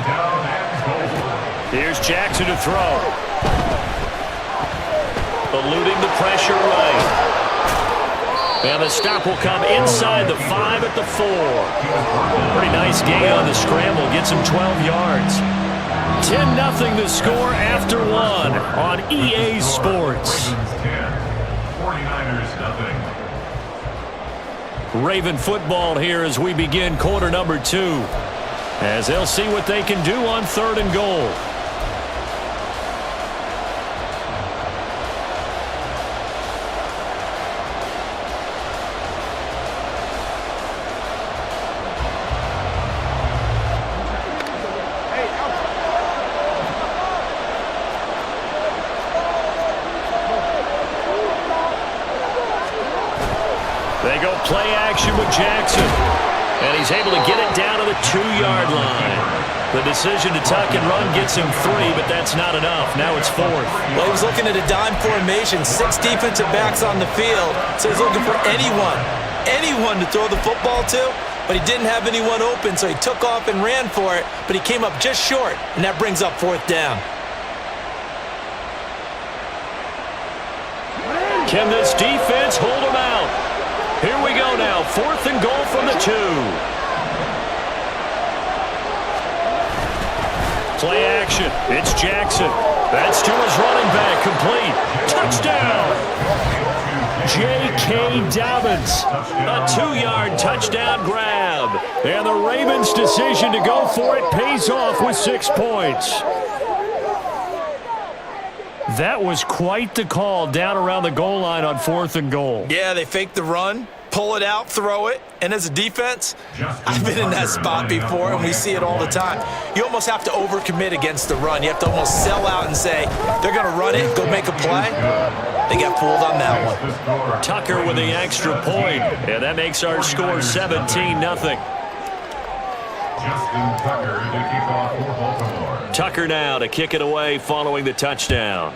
Speaker 3: Here's Jackson to throw. Eluding the pressure right. And the stop will come inside the 5 at the 4. Pretty nice gain on the scramble. Gets him 12 yards. 10-0 the score after 1 on EA Sports.
Speaker 4: 49ers nothing.
Speaker 3: Raven football here as we begin quarter number 2. As they'll see what they can do on 3rd and goal. They go play action with Jackson. And he's able to get it down to the 2-yard line. The decision to tuck and run gets him 3, but that's not enough. Now it's 4th.
Speaker 5: Well, he was looking at a dime formation, 6 defensive backs on the field. So he's looking for anyone to throw the football to, but he didn't have anyone open, so he took off and ran for it, but he came up just short, and that brings up 4th down.
Speaker 3: Can this defense hold him out? Here we go now, 4th and goal from the 2. Play action, it's Jackson. That's to his running back, complete. Touchdown! J.K. Dobbins, a 2-yard touchdown grab. And the Ravens' decision to go for it pays off with 6 points. That was quite the call down around the goal line on 4th and goal.
Speaker 5: Yeah, they fake the run, pull it out, throw it, and as a defense, I've been in that spot before, and we see it all the time. You almost have to overcommit against the run. You have to almost sell out and say, they're going to run it, go make a play. They got fooled on that one.
Speaker 3: Tucker with the extra point, and that makes our score 17-0.
Speaker 4: Justin Tucker to kick off for Baltimore.
Speaker 3: Tucker now to kick it away following the touchdown.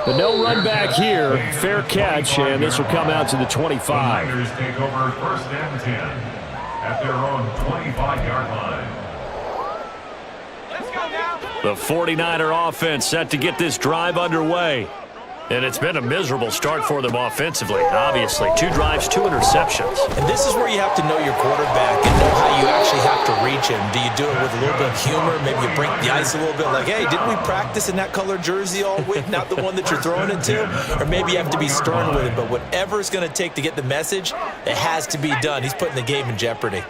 Speaker 3: But no run back here. Fair catch, and this will come out to the 25.
Speaker 4: The Niners take over 1st and 10 at their own 25-yard line.
Speaker 3: The 49er offense set to get this drive underway. And it's been a miserable start for them offensively, obviously. 2 drives, 2 interceptions.
Speaker 5: And this is where you have to know your quarterback and know how you actually have to reach him. Do you do it with a little bit of humor? Maybe you break the ice a little bit like, hey, didn't we practice in that color jersey all week, not the one that you're throwing it to? Or maybe you have to be stern with it. But whatever it's going to take to get the message, it has to be done. He's putting the game in jeopardy.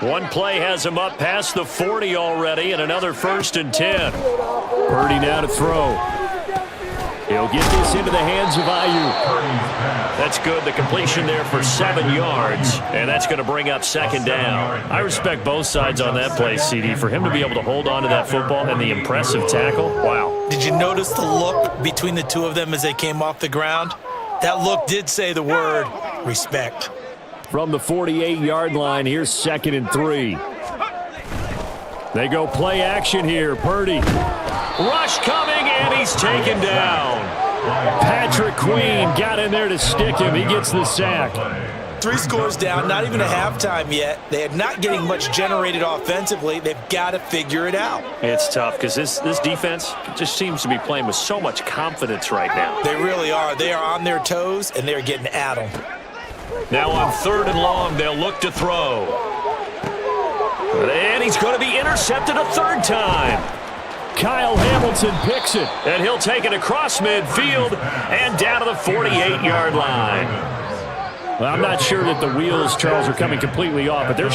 Speaker 3: One play has him up past the 40 already, and another 1st and 10. Purdy now to throw. He'll get this into the hands of Ayuk. That's good. The completion there for 7 yards, and that's going to bring up 2nd down. I respect both sides on that play, CD. For him to be able to hold on to that football and the impressive tackle, wow.
Speaker 5: Did you notice the look between the two of them as they came off the ground? That look did say the word respect.
Speaker 3: From the 48-yard line, here's 2nd and 3. They go play action here. Purdy. Rush coming, and he's taken down. Patrick Queen got in there to stick him. He gets the sack.
Speaker 5: 3 scores down, not even a halftime yet. They are not getting much generated offensively. They've got to figure it out.
Speaker 3: It's tough because this defense just seems to be playing with so much confidence right now.
Speaker 5: They really are. They are on their toes, and they're getting at them.
Speaker 3: Now on 3rd and long, they'll look to throw. And he's going to be intercepted a 3rd time. Kyle Hamilton picks it, and he'll take it across midfield and down to the 48-yard line. Well, I'm not sure that the wheels, Charles, are coming completely off, but they're...